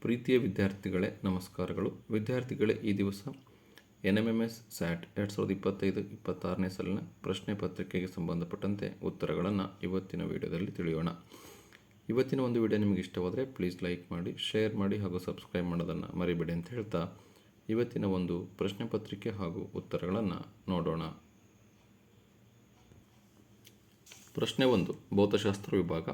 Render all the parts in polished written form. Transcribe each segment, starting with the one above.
ಪ್ರೀತಿಯ ವಿದ್ಯಾರ್ಥಿಗಳೇ, ನಮಸ್ಕಾರಗಳು. ವಿದ್ಯಾರ್ಥಿಗಳೇ, ಈ ದಿವಸ NMMS SAT 2025-26ನೇ ಸಾಲಿನ ಪ್ರಶ್ನೆ ಪತ್ರಿಕೆಗೆ ಸಂಬಂಧಪಟ್ಟಂತೆ ಉತ್ತರಗಳನ್ನು ಇವತ್ತಿನ ವಿಡಿಯೋದಲ್ಲಿ ತಿಳಿಯೋಣ. ಇವತ್ತಿನ ಒಂದು ವಿಡಿಯೋ ನಿಮಗೆ ಇಷ್ಟವಾದರೆ ಪ್ಲೀಸ್ ಲೈಕ್ ಮಾಡಿ, ಶೇರ್ ಮಾಡಿ ಹಾಗೂ ಸಬ್ಸ್ಕ್ರೈಬ್ ಮಾಡೋದನ್ನು ಮರಿಬೇಡಿ ಅಂತ ಹೇಳ್ತಾ ಇವತ್ತಿನ ಒಂದು ಪ್ರಶ್ನೆ ಪತ್ರಿಕೆ ಹಾಗೂ ಉತ್ತರಗಳನ್ನು ನೋಡೋಣ. ಪ್ರಶ್ನೆ 1, ಭೌತಶಾಸ್ತ್ರ ವಿಭಾಗ.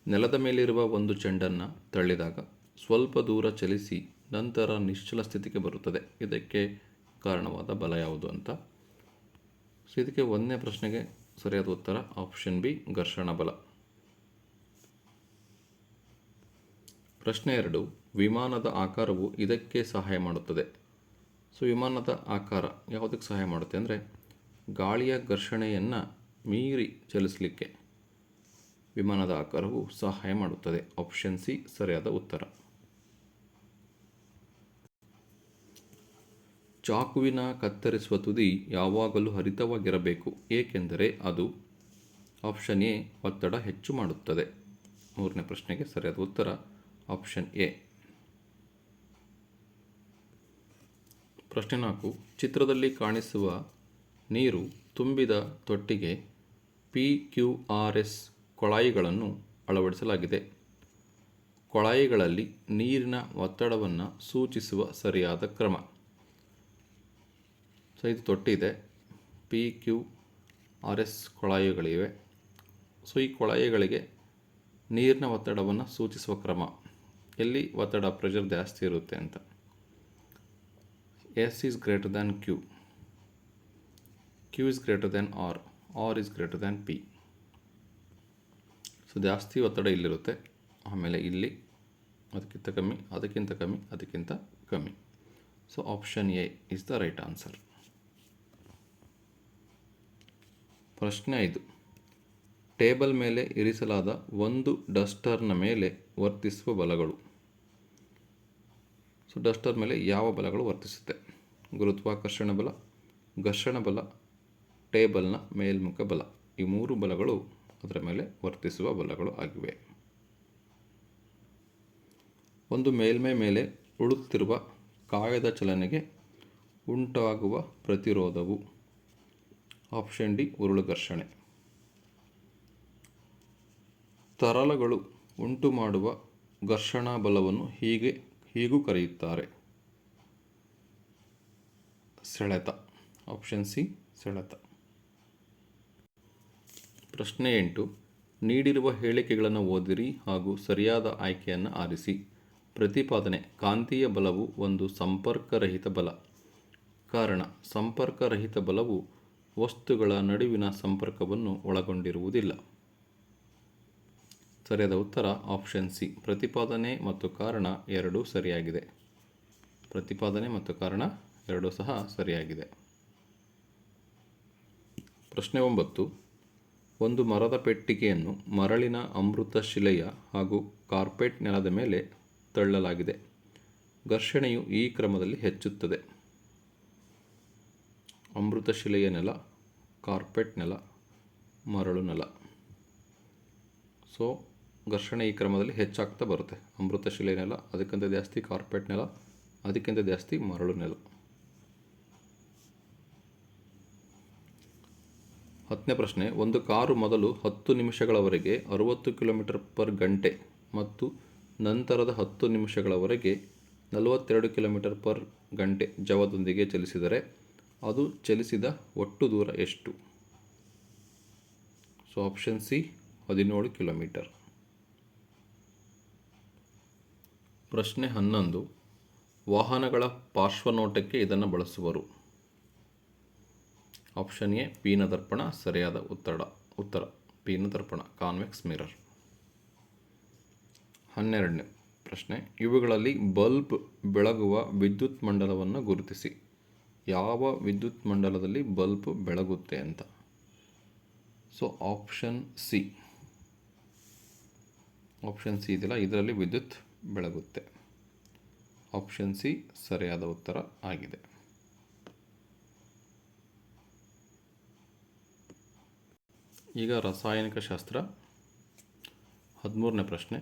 ನೆಲದ ಮೇಲಿರುವ ಒಂದು ಚೆಂಡನ್ನು ತಳ್ಳಿದಾಗ ಸ್ವಲ್ಪ ದೂರ ಚಲಿಸಿ ನಂತರ ನಿಶ್ಚಲ ಸ್ಥಿತಿಗೆ ಬರುತ್ತದೆ. ಇದಕ್ಕೆ ಕಾರಣವಾದ ಬಲ ಯಾವುದು ಅಂತ. ಸೊ ಇದಕ್ಕೆ 1ನೇ ಪ್ರಶ್ನೆಗೆ ಸರಿಯಾದ ಉತ್ತರ ಆಪ್ಷನ್ ಬಿ, ಘರ್ಷಣ ಬಲ. ಪ್ರಶ್ನೆ 2, ವಿಮಾನದ ಆಕಾರವು ಇದಕ್ಕೆ ಸಹಾಯ ಮಾಡುತ್ತದೆ. ಸೊ ವಿಮಾನದ ಆಕಾರ ಯಾವುದಕ್ಕೆ ಸಹಾಯ ಮಾಡುತ್ತೆ ಅಂದರೆ ಗಾಳಿಯ ಘರ್ಷಣೆಯನ್ನು ಮೀರಿ ಚಲಿಸಲಿಕ್ಕೆ ವಿಮಾನದ ಆಕಾರವು ಸಹಾಯ ಮಾಡುತ್ತದೆ. ಆಪ್ಷನ್ ಸಿ ಸರಿಯಾದ ಉತ್ತರ. ಚಾಕುವಿನ ಕತ್ತರಿಸುವ ತುದಿ ಯಾವಾಗಲೂ ಹರಿತವಾಗಿರಬೇಕು, ಏಕೆಂದರೆ ಅದು ಆಪ್ಷನ್ ಎ ಒತ್ತಡ ಹೆಚ್ಚು ಮಾಡುತ್ತದೆ. 3ನೇ ಪ್ರಶ್ನೆಗೆ ಸರಿಯಾದ ಉತ್ತರ ಆಪ್ಷನ್ ಎ. ಪ್ರಶ್ನೆ 4, ಚಿತ್ರದಲ್ಲಿ ಕಾಣಿಸುವ ನೀರು ತುಂಬಿದ ತೊಟ್ಟಿಗೆ PQRS ಕೊಳಾಯಿಗಳನ್ನು ಅಳವಡಿಸಲಾಗಿದೆ. ಕೊಳಾಯಿಗಳಲ್ಲಿ ನೀರಿನ ಒತ್ತಡವನ್ನು ಸೂಚಿಸುವ ಸರಿಯಾದ ಕ್ರಮ. ಸೊ ಇದು ತೊಟ್ಟಿದೆ, PQRS ಕೊಳಾಯಿಗಳಿವೆ. ಸೊ ಈ ಕೊಳಾಯಿಗಳಿಗೆ ನೀರಿನ ಒತ್ತಡವನ್ನು ಸೂಚಿಸುವ ಕ್ರಮ, ಎಲ್ಲಿ ಒತ್ತಡ ಪ್ರೆಷರ್ ಜಾಸ್ತಿ ಇರುತ್ತೆ ಅಂತ. S is greater than Q, Q is greater than R is greater than P. So ಜಾಸ್ತಿ ಒತ್ತಡ ಇಲ್ಲಿರುತ್ತೆ, ಆಮೇಲೆ ಇಲ್ಲಿ ಅದಕ್ಕಿಂತ ಕಮ್ಮಿ, ಅದಕ್ಕಿಂತ ಕಮ್ಮಿ, ಅದಕ್ಕಿಂತ ಕಮ್ಮಿ. So option A is the right answer. ಪ್ರಶ್ನೆ 5, ಟೇಬಲ್ ಮೇಲೆ ಇರಿಸಲಾದ ಒಂದು ಡಸ್ಟರ್ನ ಮೇಲೆ ವರ್ತಿಸುವ ಬಲಗಳು. ಸೊ ಡಸ್ಟರ್ ಮೇಲೆ ಯಾವ ಬಲಗಳು ವರ್ತಿಸುತ್ತೆ? ಗುರುತ್ವಾಕರ್ಷಣ ಬಲ, ಘರ್ಷಣ ಬಲ, ಟೇಬಲ್ನ ಮೇಲ್ಮುಖ ಬಲ. ಈ 3 ಬಲಗಳು ಅದರ ಮೇಲೆ ವರ್ತಿಸುವ ಬಲಗಳು ಆಗಿವೆ. ಒಂದು ಮೇಲ್ಮೈ ಮೇಲೆ ಉಳುತ್ತಿರುವ ಕಾಯದ ಚಲನೆಗೆ ಉಂಟಾಗುವ ಪ್ರತಿರೋಧವು. ಆಪ್ಷನ್ ಡಿ ಉರುಳು ಘರ್ಷಣೆ. ತರಲುಗಳು ಉಂಟು ಮಾಡುವ ಘರ್ಷಣಾ ಬಲವನ್ನು ಹೀಗೂ ಕರೆಯುತ್ತಾರೆ. ಸೆಳೆತ. ಆಪ್ಷನ್ ಸಿ ಸೆಳೆತ. ಪ್ರಶ್ನೆ 8, ನೀಡಿರುವ ಹೇಳಿಕೆಗಳನ್ನು ಓದಿರಿ ಹಾಗೂ ಸರಿಯಾದ ಆಯ್ಕೆಯನ್ನು ಆರಿಸಿ. ಪ್ರತಿಪಾದನೆ: ಕಾಂತೀಯ ಬಲವು ಒಂದು ಸಂಪರ್ಕರಹಿತ ಬಲ. ಕಾರಣ: ಸಂಪರ್ಕರಹಿತ ಬಲವು ವಸ್ತುಗಳ ನಡುವಿನ ಸಂಪರ್ಕವನ್ನು ಒಳಗೊಂಡಿರುವುದಿಲ್ಲ. ಸರಿಯಾದ ಉತ್ತರ ಆಪ್ಷನ್ ಸಿ. ಪ್ರತಿಪಾದನೆ ಮತ್ತು ಕಾರಣ ಎರಡೂ ಸರಿಯಾಗಿದೆ. ಪ್ರತಿಪಾದನೆ ಮತ್ತು ಕಾರಣ ಎರಡೂ ಸಹ ಸರಿಯಾಗಿದೆ. ಪ್ರಶ್ನೆ 9, ಒಂದು ಮರದ ಪೆಟ್ಟಿಗೆಯನ್ನು ಮರಳಿನ ಅಮೃತ ಶಿಲೆಯ ಹಾಗೂ ಕಾರ್ಪೆಟ್ ನೆಲದ ಮೇಲೆ ತಳ್ಳಲಾಗಿದೆ. ಘರ್ಷಣೆಯು ಈ ಕ್ರಮದಲ್ಲಿ ಹೆಚ್ಚುತ್ತದೆ. ಅಮೃತ ಶಿಲೆಯ ನೆಲ, ಕಾರ್ಪೆಟ್ ನೆಲ, ಮರಳು ನೆಲ. ಸೊ ಘರ್ಷಣೆ ಈ ಕ್ರಮದಲ್ಲಿ ಹೆಚ್ಚಾಗ್ತಾ ಬರುತ್ತೆ. ಅಮೃತ ಶಿಲೆ ನೆಲ, ಅದಕ್ಕಿಂತ ಜಾಸ್ತಿ ಕಾರ್ಪೆಟ್ ನೆಲ, ಅದಕ್ಕಿಂತ ಜಾಸ್ತಿ ಮರಳು ನೆಲ. 10ನೇ ಪ್ರಶ್ನೆ, ಒಂದು ಕಾರು ಮೊದಲು 10 ನಿಮಿಷಗಳವರೆಗೆ 60 km/ಗಂಟೆ ಮತ್ತು ನಂತರದ 10 ನಿಮಿಷಗಳವರೆಗೆ 42 km/ಗಂಟೆ ಜವದೊಂದಿಗೆ ಚಲಿಸಿದರೆ ಅದು ಚಲಿಸಿದ ಒಟ್ಟು ದೂರ ಎಷ್ಟು? So option C 17 kilometre. ಪ್ರಶ್ನೆ 11, ವಾಹನಗಳ ಪಾರ್ಶ್ವನೋಟಕ್ಕೆ ಇದನ್ನು ಬಳಸುವರು. ಆಪ್ಷನ್ ಎ ಪೀನ ದರ್ಪಣ ಸರಿಯಾದ ಉತ್ತರ ಪೀನ ದರ್ಪಣ, ಕಾನ್ವೆಕ್ಸ್ ಮಿರರ್. 12ನೇ ಪ್ರಶ್ನೆ, ಇವುಗಳಲ್ಲಿ ಬಲ್ಬ್ ಬೆಳಗುವ ವಿದ್ಯುತ್ ಮಂಡಲವನ್ನು ಗುರುತಿಸಿ. ಯಾವ ವಿದ್ಯುತ್ ಮಂಡಲದಲ್ಲಿ ಬಲ್ಬ್ ಬೆಳಗುತ್ತೆ ಅಂತ. ಸೊ ಆಪ್ಷನ್ ಸಿ ಇದೆಯಲ್ಲ, ಇದರಲ್ಲಿ ವಿದ್ಯುತ್ ಬೆಳಗುತ್ತೆ. ಆಪ್ಷನ್ ಸಿ ಸರಿಯಾದ ಉತ್ತರ ಆಗಿದೆ. ಈಗ ರಾಸಾಯನಿಕ ಶಾಸ್ತ್ರ 13ನೇ ಪ್ರಶ್ನೆ,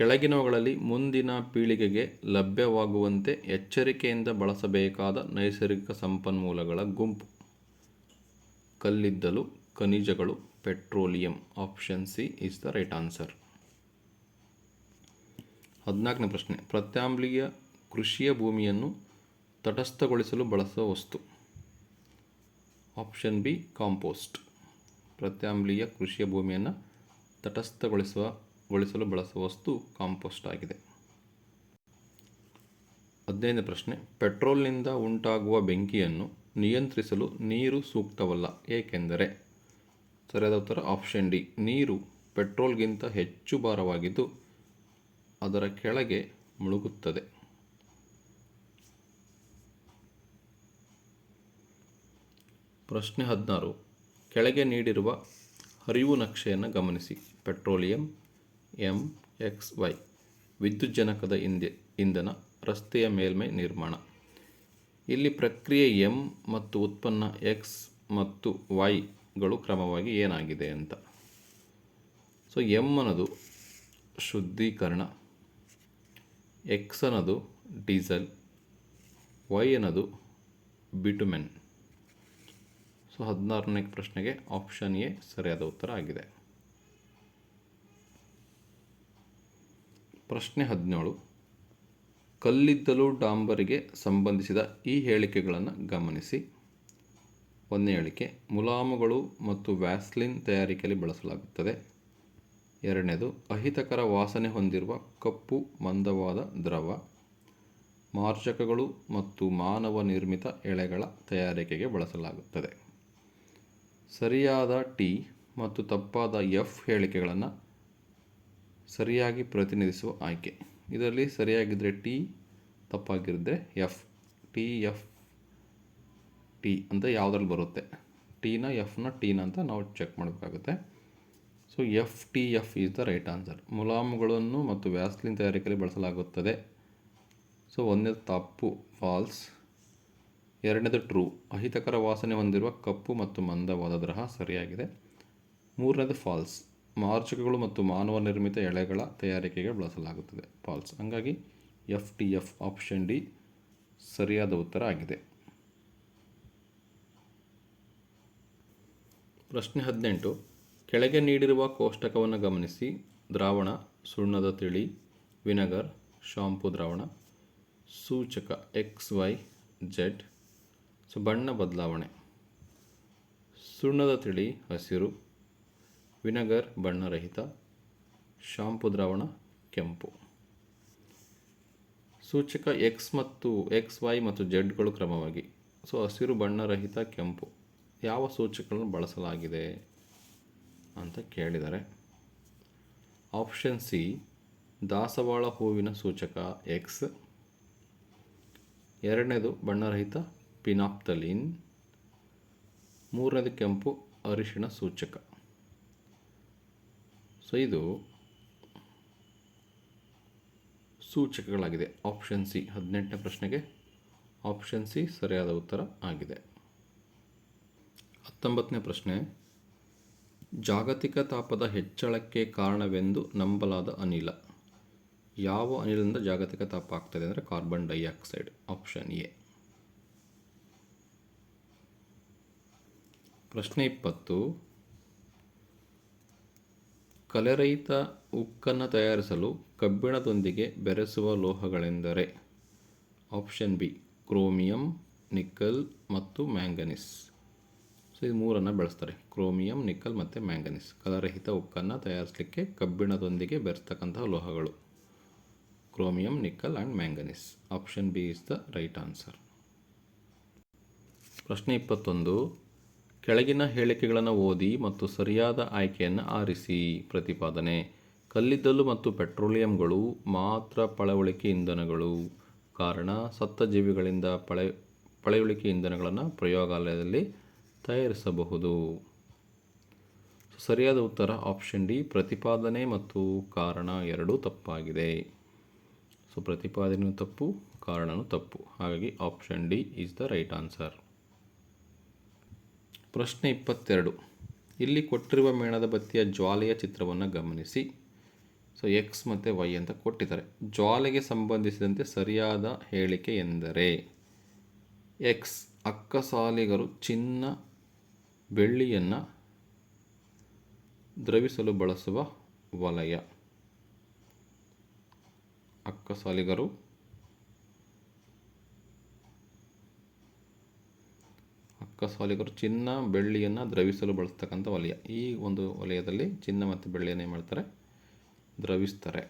ಕೆಳಗಿನವುಗಳಲ್ಲಿ ಮುಂದಿನ ಪೀಳಿಗೆಗೆ ಲಭ್ಯವಾಗುವಂತೆ ಎಚ್ಚರಿಕೆಯಿಂದ ಬಳಸಬೇಕಾದ ನೈಸರ್ಗಿಕ ಸಂಪನ್ಮೂಲಗಳ ಗುಂಪು. ಕಲ್ಲಿದ್ದಲು, ಖನಿಜಗಳು, petroleum. Option C is the right answer. 14ನೇ ಪ್ರಶ್ನೆ. ಪ್ರತ್ಯಾಮ್ಲೀಯ ಕೃಷಿಯ ಭೂಮಿಯನ್ನು ತಟಸ್ಥಗೊಳಿಸಲು ಬಳಸುವ ವಸ್ತು. Option B compost. ಪ್ರತ್ಯಾಮ್ಲೀಯ ಕೃಷಿಯ ಭೂಮಿಯನ್ನು ತಟಸ್ಥಗೊಳಿಸಲು ಬಳಸುವ ವಸ್ತು ಕಾಂಪೋಸ್ಟ್ ಆಗಿದೆ. 15ನೇ ಪ್ರಶ್ನೆ. ಪೆಟ್ರೋಲ್ನಿಂದ ಉಂಟಾಗುವ ಬೆಂಕಿಯನ್ನು ನಿಯಂತ್ರಿಸಲು ನೀರು ಸೂಕ್ತವಲ್ಲ, ಏಕೆಂದರೆ? ಸರಿಯಾದ ಉತ್ತರ ಆಪ್ಷನ್ ಡಿ. ನೀರು ಪೆಟ್ರೋಲ್ಗಿಂತ ಹೆಚ್ಚು ಭಾರವಾಗಿದ್ದು ಅದರ ಕೆಳಗೆ ಮುಳುಗುತ್ತದೆ. ಪ್ರಶ್ನೆ 16. ಕೆಳಗೆ ನೀಡಿರುವ ಹರಿವು ನಕ್ಷೆಯನ್ನು ಗಮನಿಸಿ. Petroleum, MXY. ವಿದ್ಯುಜ್ಜನಕದ ಇಂಧನ, ರಸ್ತೆಯ ಮೇಲ್ಮೈ ನಿರ್ಮಾಣ. ಇಲ್ಲಿ ಪ್ರಕ್ರಿಯೆ M ಮತ್ತು ಉತ್ಪನ್ನ X ಮತ್ತು Yಗಳು ಕ್ರಮವಾಗಿ ಏನಾಗಿದೆ ಅಂತ. ಸೊ M ಅನ್ನೋದು ಶುದ್ಧೀಕರಣ, X ಅನ್ನೋದು ಡೀಸೆಲ್, Y ಅನ್ನೋದು ಬಿಟುಮೆನ್. ಸೊ 16ನೇ ಪ್ರಶ್ನೆಗೆ ಆಪ್ಷನ್ ಎ ಸರಿಯಾದ ಉತ್ತರ ಆಗಿದೆ. ಪ್ರಶ್ನೆ 17. ಕಲ್ಲಿದ್ದಲು ಡಾಂಬರಿಗೆ ಸಂಬಂಧಿಸಿದ ಈ ಹೇಳಿಕೆಗಳನ್ನು ಗಮನಿಸಿ. 1ನೇ ಹೇಳಿಕೆ. ಮುಲಾಮುಗಳು ಮತ್ತು ವ್ಯಾಸ್ಲಿನ್ ತಯಾರಿಕೆಯಲ್ಲಿ ಬಳಸಲಾಗುತ್ತದೆ. 2ನೇದು. ಅಹಿತಕರ ವಾಸನೆ ಹೊಂದಿರುವ ಕಪ್ಪು ಮಂದವಾದ ದ್ರವ. ಮಾರ್ಜಕಗಳು ಮತ್ತು ಮಾನವ ನಿರ್ಮಿತ ಎಳೆಗಳ ತಯಾರಿಕೆಗೆ ಬಳಸಲಾಗುತ್ತದೆ. ಸರಿಯಾದ ಟಿ ಮತ್ತು ತಪ್ಪಾದ ಎಫ್ ಹೇಳಿಕೆಗಳನ್ನು ಸರಿಯಾಗಿ ಪ್ರತಿನಿಧಿಸುವ ಆಯ್ಕೆ. ಇದರಲ್ಲಿ ಸರಿಯಾಗಿದ್ದರೆ ಟಿ, ತಪ್ಪಾಗಿದ್ದರೆ ಎಫ್. ಟಿ ಅಂತ ಯಾವುದ್ರಲ್ಲಿ ಬರುತ್ತೆ, ಟಿನ ಎಫ್ನ ಟಿನ ಅಂತ ನಾವು ಚೆಕ್ ಮಾಡಬೇಕಾಗುತ್ತೆ. So FTF is the right answer. ಮುಲಾಮುಗಳನ್ನು ಮತ್ತು ವ್ಯಾಸ್ಲಿನ್ ತಯಾರಿಕೆಯಲ್ಲಿ ಬಳಸಲಾಗುತ್ತದೆ. ಸೊ 1ನೇದು ತಪ್ಪು, ಫಾಲ್ಸ್. 2ನೇದು ಟ್ರೂ, ಅಹಿತಕರ ವಾಸನೆ ಹೊಂದಿರುವ ಕಪ್ಪು ಮತ್ತು ಮಂದವಾದ ದ್ರವ ಸರಿಯಾಗಿದೆ. 3ನೇದು ಫಾಲ್ಸ್, ಮಾರ್ಜಕಗಳು ಮತ್ತು ಮಾನವ ನಿರ್ಮಿತ ಎಳೆಗಳ ತಯಾರಿಕೆಗೆ ಬಳಸಲಾಗುತ್ತದೆ, ಫಾಲ್ಸ್. ಹಾಗಾಗಿ FTF ಆಪ್ಷನ್ ಡಿ ಸರಿಯಾದ ಉತ್ತರ ಆಗಿದೆ. ಪ್ರಶ್ನೆ 18. ಕೆಳಗೆ ನೀಡಿರುವ ಕೋಷ್ಟಕವನ್ನು ಗಮನಿಸಿ. ದ್ರಾವಣ, ಸುಣ್ಣದ ತಿಳಿ, ವಿನೆಗರ್, ಶಾಂಪು ದ್ರಾವಣ. ಸೂಚಕ XYZ. ಸೊ ಬಣ್ಣ ಬದಲಾವಣೆ. ಸುಣ್ಣದ ತಿಳಿ ಹಸಿರು, ವಿನೆಗರ್ ಬಣ್ಣರಹಿತ, ಶಾಂಪು ದ್ರಾವಣ ಕೆಂಪು. ಸೂಚಕ XY ಮತ್ತು Zಗಳು ಕ್ರಮವಾಗಿ. ಸೊ ಹಸಿರು, ಬಣ್ಣರಹಿತ, ಕೆಂಪು. ಯಾವ ಸೂಚಕಗಳನ್ನು ಬಳಸಲಾಗಿದೆ ಅಂತ ಕೇಳಿದ್ದಾರೆ. ಆಪ್ಷನ್ ಸಿ ದಾಸವಾಳ ಹೂವಿನ ಸೂಚಕ X. 2ನೇದು ಬಣ್ಣರಹಿತ ಪಿನಾಪ್ತಲೀನ್. 3ನೇದು ಕೆಂಪು ಅರಿಶಿಣ ಸೂಚಕ. ಸೊ ಇದು ಸೂಚಕಗಳಾಗಿದೆ. ಆಪ್ಷನ್ ಸಿ 18ನೇ ಪ್ರಶ್ನೆಗೆ ಆಪ್ಷನ್ ಸಿ ಸರಿಯಾದ ಉತ್ತರ ಆಗಿದೆ. 19ನೇ ಪ್ರಶ್ನೆ. ಜಾಗತಿಕ ತಾಪದ ಹೆಚ್ಚಳಕ್ಕೆ ಕಾರಣವೆಂದು ನಂಬಲಾದ ಅನಿಲ. ಯಾವ ಅನಿಲದಿಂದ ಜಾಗತಿಕ ತಾಪ ಆಗ್ತದೆ ಅಂದರೆ ಕಾರ್ಬನ್ ಡೈಆಕ್ಸೈಡ್. Option A. ಪ್ರಶ್ನೆ 20. ಕಲೆರಹಿತ ಉಕ್ಕನ್ನು ತಯಾರಿಸಲು ಕಬ್ಬಿಣದೊಂದಿಗೆ ಬೆರೆಸುವ ಲೋಹಗಳೆಂದರೆ? ಆಪ್ಷನ್ ಬಿ ಕ್ರೋಮಿಯಂ, ನಿಕ್ಕಲ್ ಮತ್ತು ಮ್ಯಾಂಗನೀಸ್. ಸೊ ಇದು ಮೂರನ್ನು ಬಳಸ್ತಾರೆ, ಕ್ರೋಮಿಯಂ, ನಿಕ್ಕಲ್ ಮತ್ತು ಮ್ಯಾಂಗನೀಸ್. ಕಲರಹಿತ ಉಕ್ಕನ್ನು ತಯಾರಿಸಲಿಕ್ಕೆ ಕಬ್ಬಿಣದೊಂದಿಗೆ ಬೆರೆಸ್ತಕ್ಕಂತಹ ಲೋಹಗಳು chromium, nickel and manganese. Option B is the right answer. ಪ್ರಶ್ನೆ 21. ಕೆಳಗಿನ ಹೇಳಿಕೆಗಳನ್ನು ಓದಿ ಮತ್ತು ಸರಿಯಾದ ಆಯ್ಕೆಯನ್ನು ಆರಿಸಿ. ಪ್ರತಿಪಾದನೆ. ಕಲ್ಲಿದ್ದಲು ಮತ್ತು ಪೆಟ್ರೋಲಿಯಂಗಳು ಮಾತ್ರ ಪಳೆಯುಳಿಕೆ ಇಂಧನಗಳು. ಕಾರಣ, ಸತ್ತ ಜೀವಿಗಳಿಂದ ಪಳೆಯುಳಿಕೆ ಇಂಧನಗಳನ್ನು ಪ್ರಯೋಗಾಲಯದಲ್ಲಿ ತಯಾರಿಸಬಹುದು. ಸರಿಯಾದ ಉತ್ತರ ಆಪ್ಷನ್ ಡಿ. ಪ್ರತಿಪಾದನೆ ಮತ್ತು ಕಾರಣ ಎರಡೂ ತಪ್ಪಾಗಿದೆ. ಸೊ ಪ್ರತಿಪಾದನೆಯೂ ತಪ್ಪು, ಕಾರಣವೂ ತಪ್ಪು. ಹಾಗಾಗಿ option D is the right answer. ಪ್ರಶ್ನೆ 22. ಇಲ್ಲಿ ಕೊಟ್ಟಿರುವ ಮೇಣದ ಬತ್ತಿಯ ಜ್ವಾಲೆಯ ಚಿತ್ರವನ್ನು ಗಮನಿಸಿ. ಸೊ ಎಕ್ಸ್ ಮತ್ತು ವೈ ಅಂತ ಕೊಟ್ಟಿದ್ದಾರೆ. ಜ್ವಾಲೆಗೆ ಸಂಬಂಧಿಸಿದಂತೆ ಸರಿಯಾದ ಹೇಳಿಕೆ ಎಂದರೆ ಎಕ್ಸ್, ಅಕ್ಕಸಾಲಿಗರು ಚಿನ್ನ ಬೆಳ್ಳಿಯನ್ನು ದ್ರವಿಸಲು ಬಳಸುವ ವಲಯ. ಅಕ್ಕಸಾಲಿಗರು ಚಿನ್ನ ಬೆಳ್ಳಿಯನ್ನು ದ್ರವಿಸಲು ಬಳಸ್ತಕ್ಕಂಥ ವಲಯ. ಈ ಒಂದು ವಲಯದಲ್ಲಿ ಚಿನ್ನ ಮತ್ತು ಬೆಳ್ಳಿಯನ್ನು ಏನು ಮಾಡ್ತಾರೆ, ದ್ರವಿಸ್ತಾರೆ.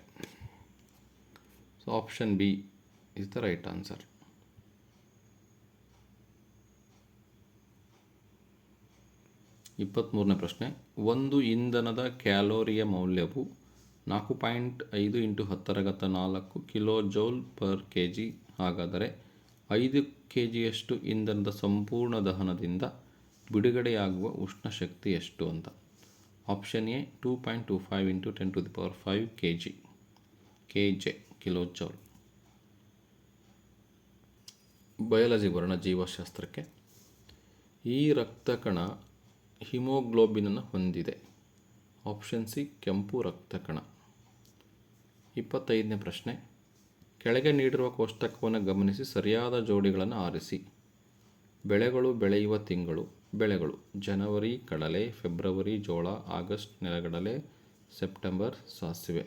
So option B is the right answer. 23ನೇ ಪ್ರಶ್ನೆ. ಒಂದು ಇಂಧನದ ಕ್ಯಾಲೋರಿಯ ಮೌಲ್ಯವು 4.5 × 10⁴ ಕಿಲೋ ಜೌಲ್ ಪರ್ kg. ಹಾಗಾದರೆ 5 kgಯಷ್ಟು ಇಂಧನದ ಸಂಪೂರ್ಣ ದಹನದಿಂದ ಬಿಡುಗಡೆಯಾಗುವ ಉಷ್ಣ ಶಕ್ತಿ ಎಷ್ಟು ಅಂತ. Option A 2.25 × 10⁵ kg kilo joule. Biology ಬರೋಣ, ಜೀವಶಾಸ್ತ್ರಕ್ಕೆ. ಈ ರಕ್ತಕಣ ಹಿಮೋಗ್ಲೋಬಿನನ್ನು ಹೊಂದಿದೆ. ಆಪ್ಷನ್ ಸಿ ಕೆಂಪು ರಕ್ತಕಣ. 25ನೇ ಪ್ರಶ್ನೆ. ಕೆಳಗೆ ನೀಡಿರುವ ಕೋಷ್ಟಕವನ್ನು ಗಮನಿಸಿ ಸರಿಯಾದ ಜೋಡಿಗಳನ್ನು ಆರಿಸಿ. ಬೆಳೆಗಳು ಬೆಳೆಯುವ ತಿಂಗಳು. ಬೆಳೆಗಳು: ಜನವರಿ ಕಡಲೆ, ಫೆಬ್ರವರಿ ಜೋಳ, ಆಗಸ್ಟ್ ನೆಲಗಡಲೆ, ಸೆಪ್ಟೆಂಬರ್ ಸಾಸಿವೆ.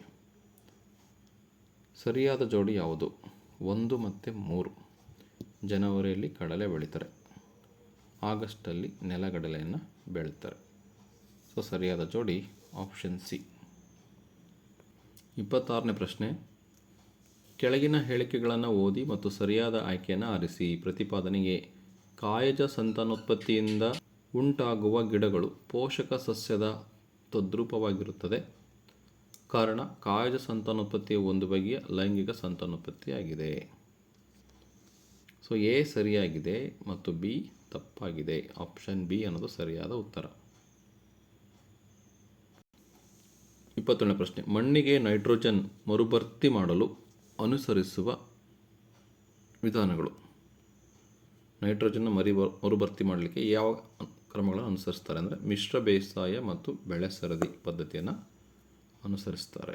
ಸರಿಯಾದ ಜೋಡಿ ಯಾವುದು? 1 ಮತ್ತು 3. ಜನವರಿಯಲ್ಲಿ ಕಡಲೆ ಬೆಳೀತಾರೆ, ಆಗಸ್ಟಲ್ಲಿ ನೆಲಗಡಲೆಯನ್ನು ಬೆಳೀತಾರೆ. ಸೊ ಸರಿಯಾದ ಜೋಡಿ ಆಪ್ಷನ್ ಸಿ. 26ನೇ ಪ್ರಶ್ನೆ. ಕೆಳಗಿನ ಹೇಳಿಕೆಗಳನ್ನು ಓದಿ ಮತ್ತು ಸರಿಯಾದ ಆಯ್ಕೆಯನ್ನು ಆರಿಸಿ. ಪ್ರತಿಪಾದನೆ ಎ. ಕಾಯಜ ಸಂತಾನೋತ್ಪತ್ತಿಯಿಂದ ಉಂಟಾಗುವ ಗಿಡಗಳು ಪೋಷಕ ಸಸ್ಯದ ತದ್ರೂಪವಾಗಿರುತ್ತದೆ. ಕಾರಣ, ಕಾಯಜ ಸಂತಾನೋತ್ಪತ್ತಿಯ ಒಂದು ಬಗೆಯ ಲೈಂಗಿಕ ಸಂತಾನೋತ್ಪತ್ತಿಯಾಗಿದೆ. ಸೊ ಎ ಸರಿಯಾಗಿದೆ ಮತ್ತು ಬಿ ತಪ್ಪಾಗಿದೆ. ಆಪ್ಷನ್ ಬಿ ಅನ್ನೋದು ಸರಿಯಾದ ಉತ್ತರ. 27ನೇ ಪ್ರಶ್ನೆ. ಮಣ್ಣಿಗೆ ನೈಟ್ರೋಜನ್ ಮರುಭರ್ತಿ ಮಾಡಲು ಅನುಸರಿಸುವ ವಿಧಾನಗಳು. ನೈಟ್ರೋಜನ್ನ ಮರುಭರ್ತಿ ಮಾಡಲಿಕ್ಕೆ ಯಾವ ಕ್ರಮಗಳನ್ನು ಅನುಸರಿಸ್ತಾರೆ ಅಂದರೆ ಮಿಶ್ರ ಬೇಸಾಯ ಮತ್ತು ಬೆಳೆ ಸರದಿ ಪದ್ಧತಿಯನ್ನು ಅನುಸರಿಸ್ತಾರೆ.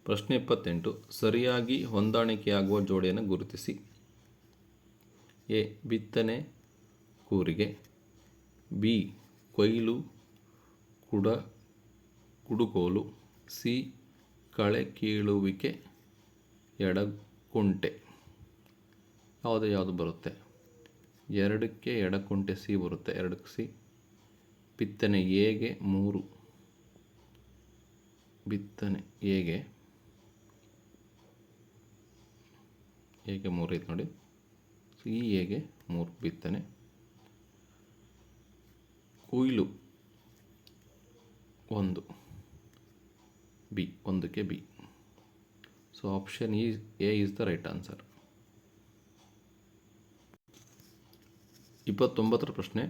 ಪ್ರಶ್ನೆ 28. ಸರಿಯಾಗಿ ಹೊಂದಾಣಿಕೆಯಾಗುವ ಜೋಡಿಯನ್ನು ಗುರುತಿಸಿ. ಎ. ಬಿತ್ತನೆ ಕೂರಿಗೆ. ಬಿ. ಕೊಯ್ಲು ಕುಡುಗೋಲು. ಸಿ. ಕಳೆ ಕೀಳುವಿಕೆ ಎಡಕುಂಟೆ. ಯಾವುದು ಬರುತ್ತೆ? 2ಕ್ಕೆ ಎಡಕುಂಟೆ ಸಿ ಬರುತ್ತೆ. 2ಕ್ಕೆ ಸಿ. ಬಿತ್ತನೆ ಎಗೆ 3. ಬಿತ್ತನೆ ಎಗೆ 3 ಐತೆ ನೋಡಿ. ಈ ಎಗೆ 3 ಬಿತ್ತನೆ. ಕೊಯ್ಲು 1 ಬಿ, 1ಕ್ಕೆ B. So option A is the right answer. 29ರ ಪ್ರಶ್ನೆ.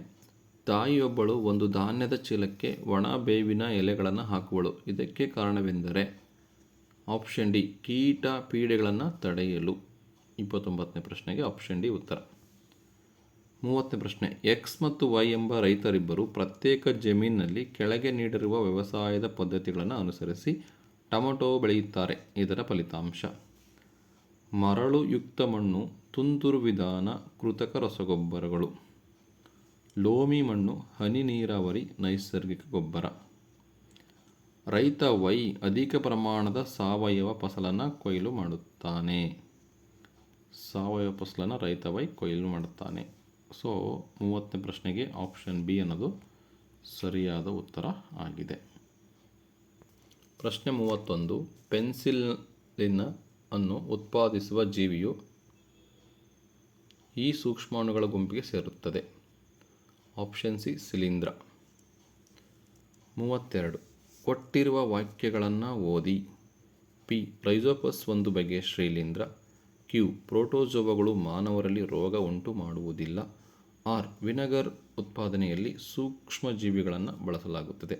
ತಾಯಿಯೊಬ್ಬಳು ಒಂದು ಧಾನ್ಯದ ಚೀಲಕ್ಕೆ ಒಣ ಬೇವಿನ ಎಲೆಗಳನ್ನು ಹಾಕುವಳು. ಇದಕ್ಕೆ ಕಾರಣವೆಂದರೆ ಆಪ್ಷನ್ ಡಿ ಕೀಟ ಪೀಡೆಗಳನ್ನು ತಡೆಯಲು. 29ನೇ ಪ್ರಶ್ನೆಗೆ ಆಪ್ಷನ್ ಡಿ ಉತ್ತರ. 30ನೇ ಪ್ರಶ್ನೆ. ಎಕ್ಸ್ ಮತ್ತು ವೈ ಎಂಬ ರೈತರಿಬ್ಬರು ಪ್ರತ್ಯೇಕ ಜಮೀನಿನಲ್ಲಿ ಕೆಳಗೆ ನೀಡಿರುವ ವ್ಯವಸಾಯದ ಪದ್ಧತಿಗಳನ್ನು ಅನುಸರಿಸಿ ಟೊಮೆಟೊ ಬೆಳೆಯುತ್ತಾರೆ. ಇದರ ಫಲಿತಾಂಶ: ಮರಳು ಯುಕ್ತ ಮಣ್ಣು, ತುಂತುರು ವಿಧಾನ, ಕೃತಕ ರಸಗೊಬ್ಬರಗಳು. ಲೋಮಿ ಮಣ್ಣು, ಹನಿ ನೀರಾವರಿ, ನೈಸರ್ಗಿಕ ಗೊಬ್ಬರ. ರೈತ ವೈ ಅಧಿಕ ಪ್ರಮಾಣದ ಸಾವಯವ ಫಸಲನ್ನು ಕೊಯ್ಲು ಮಾಡುತ್ತಾನೆ. ಸಾವಯವ ಫಸಲನ್ನು ರೈತ ವೈ ಕೊಯ್ಲು ಮಾಡುತ್ತಾನೆ. ಸೊ 30ನೇ ಪ್ರಶ್ನೆಗೆ ಆಪ್ಷನ್ ಬಿ ಅನ್ನೋದು ಸರಿಯಾದ ಉತ್ತರ ಆಗಿದೆ. ಪ್ರಶ್ನೆ 31. ಪೆನ್ಸಿಲಿನ್ ಅನ್ನು ಉತ್ಪಾದಿಸುವ ಜೀವಿಯು ಈ ಸೂಕ್ಷ್ಮಾಣುಗಳ ಗುಂಪಿಗೆ ಸೇರುತ್ತದೆ. ಆಪ್ಷನ್ ಸಿ ಶಿಲೀಂಧ್ರ. 32. ಕೊಟ್ಟಿರುವ ವಾಕ್ಯಗಳನ್ನು ಓದಿ. ಪಿ. ರೈಜೋಪಸ್ ಒಂದು ಬಗೆಯ ಶಿಲೀಂಧ್ರ. ಕ್ಯೂ. ಪ್ರೋಟೋಜೋವಗಳು ಮಾನವರಲ್ಲಿ ರೋಗ ಉಂಟು ಮಾಡುವುದಿಲ್ಲ. ಆರ್. ವಿನೆಗರ್ ಉತ್ಪಾದನೆಯಲ್ಲಿ ಸೂಕ್ಷ್ಮಜೀವಿಗಳನ್ನು ಬಳಸಲಾಗುತ್ತದೆ.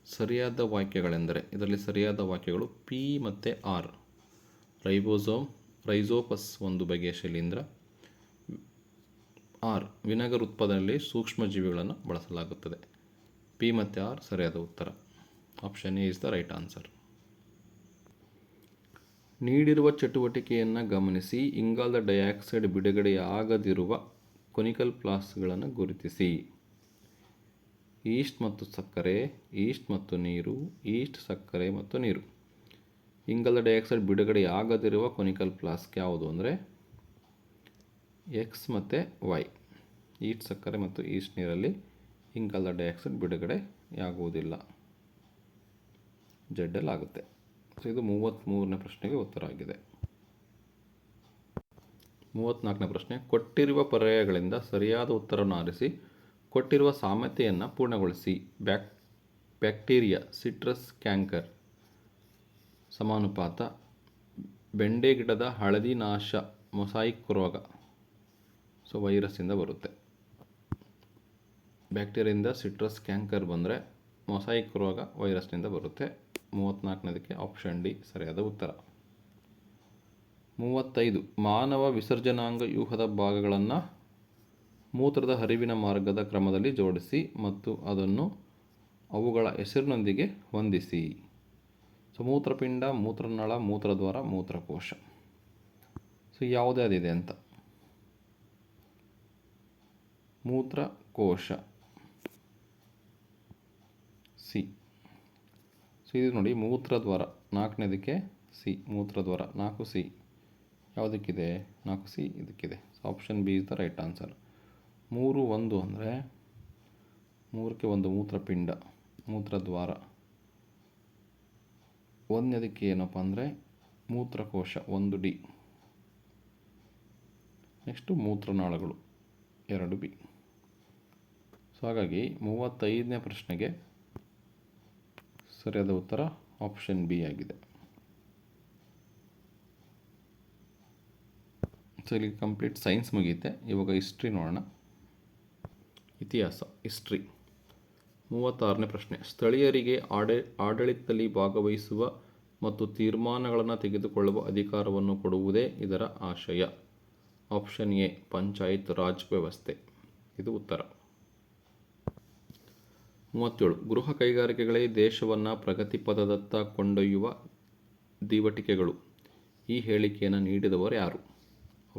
ಸರಿಯಾದ ವಾಕ್ಯಗಳೆಂದರೆ ಇದರಲ್ಲಿ ಸರಿಯಾದ ವಾಕ್ಯಗಳು ಪಿ ಮತ್ತು ಆರ್. ರೈಜೋಪಸ್ ಒಂದು ಬಗೆಯ ಶಿಲೀಂಧ್ರ. ಆರ್. ವಿನೆಗರ್ ಉತ್ಪಾದನೆಯಲ್ಲಿ ಸೂಕ್ಷ್ಮಜೀವಿಗಳನ್ನು ಬಳಸಲಾಗುತ್ತದೆ. ಪಿ ಮತ್ತು ಆರ್ ಸರಿಯಾದ ಉತ್ತರ. Option A is the right answer. ನೀಡಿರುವ ಚಟುವಟಿಕೆಯನ್ನು ಗಮನಿಸಿ ಇಂಗಾಲದ ಡೈಆಕ್ಸೈಡ್ ಬಿಡುಗಡೆಯಾಗದಿರುವ ಕೊನಿಕಲ್ ಫ್ಲಾಸ್ಕ್ಗಳನ್ನು ಗುರುತಿಸಿ. ಈಸ್ಟ್ ಮತ್ತು ಸಕ್ಕರೆ, ಈಸ್ಟ್ ಮತ್ತು ನೀರು, ಈಸ್ಟ್, ಸಕ್ಕರೆ ಮತ್ತು ನೀರು. ಇಂಗಾಲದ ಡೈಆಕ್ಸೈಡ್ ಬಿಡುಗಡೆಯಾಗದಿರುವ ಕೊನಿಕಲ್ ಫ್ಲಾಸ್ಕ್ ಯಾವುದು ಅಂದರೆ ಎಕ್ಸ್ ಮತ್ತು ವೈ. ಈಸ್ಟ್ ಸಕ್ಕರೆ ಮತ್ತು ಈಸ್ಟ್ ನೀರಲ್ಲಿ ಇಂಗಾಲದ ಡೈಆಕ್ಸೈಡ್ ಬಿಡುಗಡೆಯಾಗುವುದಿಲ್ಲ, ಜೆಡ್ಡಲ್ಲಿ ಆಗುತ್ತೆ. ಸೊ ಇದು 33ನೇ ಪ್ರಶ್ನೆಗೆ ಉತ್ತರ ಆಗಿದೆ. 34ನೇ ಪ್ರಶ್ನೆ, ಕೊಟ್ಟಿರುವ ಪರ್ಯಾಯಗಳಿಂದ ಸರಿಯಾದ ಉತ್ತರವನ್ನು ಆರಿಸಿ ಕೊಟ್ಟಿರುವ ಸಾಮ್ಯತೆಯನ್ನು ಪೂರ್ಣಗೊಳಿಸಿ. ಬ್ಯಾಕ್ಟೀರಿಯಾ ಸಿಟ್ರಸ್ ಕ್ಯಾಂಕರ್ ಸಮಾನುಪಾತ ಬೆಂಡೆ ಗಿಡದ ಹಳದಿ ನಾಶ ಮೊಸಾಯಿಕ್ ರೋಗ. ಸೊ ವೈರಸ್ಸಿಂದ ಬರುತ್ತೆ. ಬ್ಯಾಕ್ಟೀರಿಯಿಂದ ಸಿಟ್ರಸ್ ಕ್ಯಾಂಕರ್ ಬಂದರೆ ಮೊಸಾಯಿಕ್ ರೋಗ ವೈರಸ್ನಿಂದ ಬರುತ್ತೆ. 34ನೇದಕ್ಕೆ ಆಪ್ಷನ್ ಡಿ ಸರಿಯಾದ ಉತ್ತರ. 35 ಮಾನವ ವಿಸರ್ಜನಾಂಗ ವ್ಯೂಹದ ಭಾಗಗಳನ್ನು ಮೂತ್ರದ ಹರಿವಿನ ಮಾರ್ಗದ ಕ್ರಮದಲ್ಲಿ ಜೋಡಿಸಿ ಮತ್ತು ಅದನ್ನು ಅವುಗಳ ಹೆಸರಿನೊಂದಿಗೆ ಹೊಂದಿಸಿ. ಸೊ ಮೂತ್ರಪಿಂಡ, ಮೂತ್ರನಾಳ, ಮೂತ್ರದ್ವಾರ, ಮೂತ್ರಕೋಶ. ಸೊ ಯಾವುದೇ ಅದಿದೆ ಅಂತ. ಮೂತ್ರಕೋಶ ಸಿ. ಸೊ ಇದು ನೋಡಿ ಮೂತ್ರದ್ವಾರ 4ನೇದಕ್ಕೆ ಸಿ, ಮೂತ್ರದ್ವಾರ 4 ಸಿ. ಯಾವುದಕ್ಕಿದೆ? 4 ಸಿ ಇದಕ್ಕಿದೆ. So option B is the right answer. 3 1 ಅಂದರೆ 3ಕ್ಕೆ 1 ಮೂತ್ರಪಿಂಡ, ಮೂತ್ರದ್ವಾರ. 1ನೇದಕ್ಕೆ ಏನಪ್ಪ ಅಂದರೆ ಮೂತ್ರಕೋಶ 1 ಡಿ. ನೆಕ್ಸ್ಟು ಮೂತ್ರನಾಳಗಳು 2 ಬಿ. ಸೊ ಹಾಗಾಗಿ 35ನೇ ಪ್ರಶ್ನೆಗೆ ಸರಿಯಾದ ಉತ್ತರ ಆಪ್ಷನ್ ಬಿ ಆಗಿದೆ. ಸೊ ಇಲ್ಲಿ ಕಂಪ್ಲೀಟ್ ಸೈನ್ಸ್ ಮುಗಿಯುತ್ತೆ. ಇವಾಗ ಹಿಸ್ಟ್ರಿ ನೋಡೋಣ. ಇತಿಹಾಸ, ಹಿಸ್ಟ್ರಿ. 36ನೇ ಪ್ರಶ್ನೆ, ಸ್ಥಳೀಯರಿಗೆ ಆಡಳಿತದಲ್ಲಿ ಭಾಗವಹಿಸುವ ಮತ್ತು ತೀರ್ಮಾನಗಳನ್ನು ತೆಗೆದುಕೊಳ್ಳುವ ಅಧಿಕಾರವನ್ನು ಕೊಡುವುದೇ ಇದರ ಆಶಯ. ಆಪ್ಷನ್ ಎ ಪಂಚಾಯತ್ ರಾಜ್ ವ್ಯವಸ್ಥೆ. ಇದು ಉತ್ತರ. 37 ಗೃಹ ಕೈಗಾರಿಕೆಗಳೇ ದೇಶವನ್ನು ಪ್ರಗತಿ ಪಥದತ್ತ ಕೊಂಡೊಯ್ಯುವ ದಿವಟಿಕೆಗಳು. ಈ ಹೇಳಿಕೆಯನ್ನು ನೀಡಿದವರು ಯಾರು?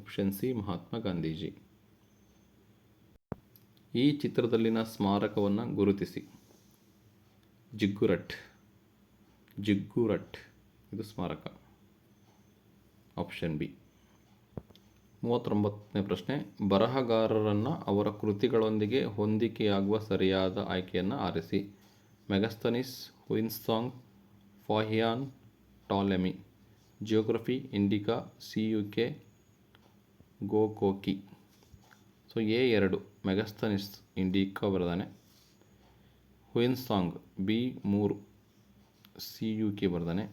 Option C Mahatma Gandhiji. ಈ ಚಿತ್ರದಲ್ಲಿನ ಸ್ಮಾರಕವನ್ನು ಗುರುತಿಸಿ. ಜಿಗ್ಗುರಟ್. ಇದು ಸ್ಮಾರಕ. Option B. 39ನೇ ಪ್ರಶ್ನೆ, ಬರಹಗಾರರನ್ನು ಅವರ ಕೃತಿಗಳೊಂದಿಗೆ ಹೊಂದಿಕೆಯಾಗುವ ಸರಿಯಾದ ಆಯ್ಕೆಯನ್ನು ಆರಿಸಿ. Megasthenes, Hiuen Tsang, Fahien, Ptolemy. Geography Indica, Si Yu Ki, ಗೋಕೋಕಿ. ಸೊ A2 ಮೆಗಸ್ತನೀಸ್ ಇಂಡಿಕಾ ಬರ್ದಾನೆ. ಹುಯಿನ್ಸಾಂಗ್ B3 ಸಿಯುಕೆ ಬರ್ದಾನೆ.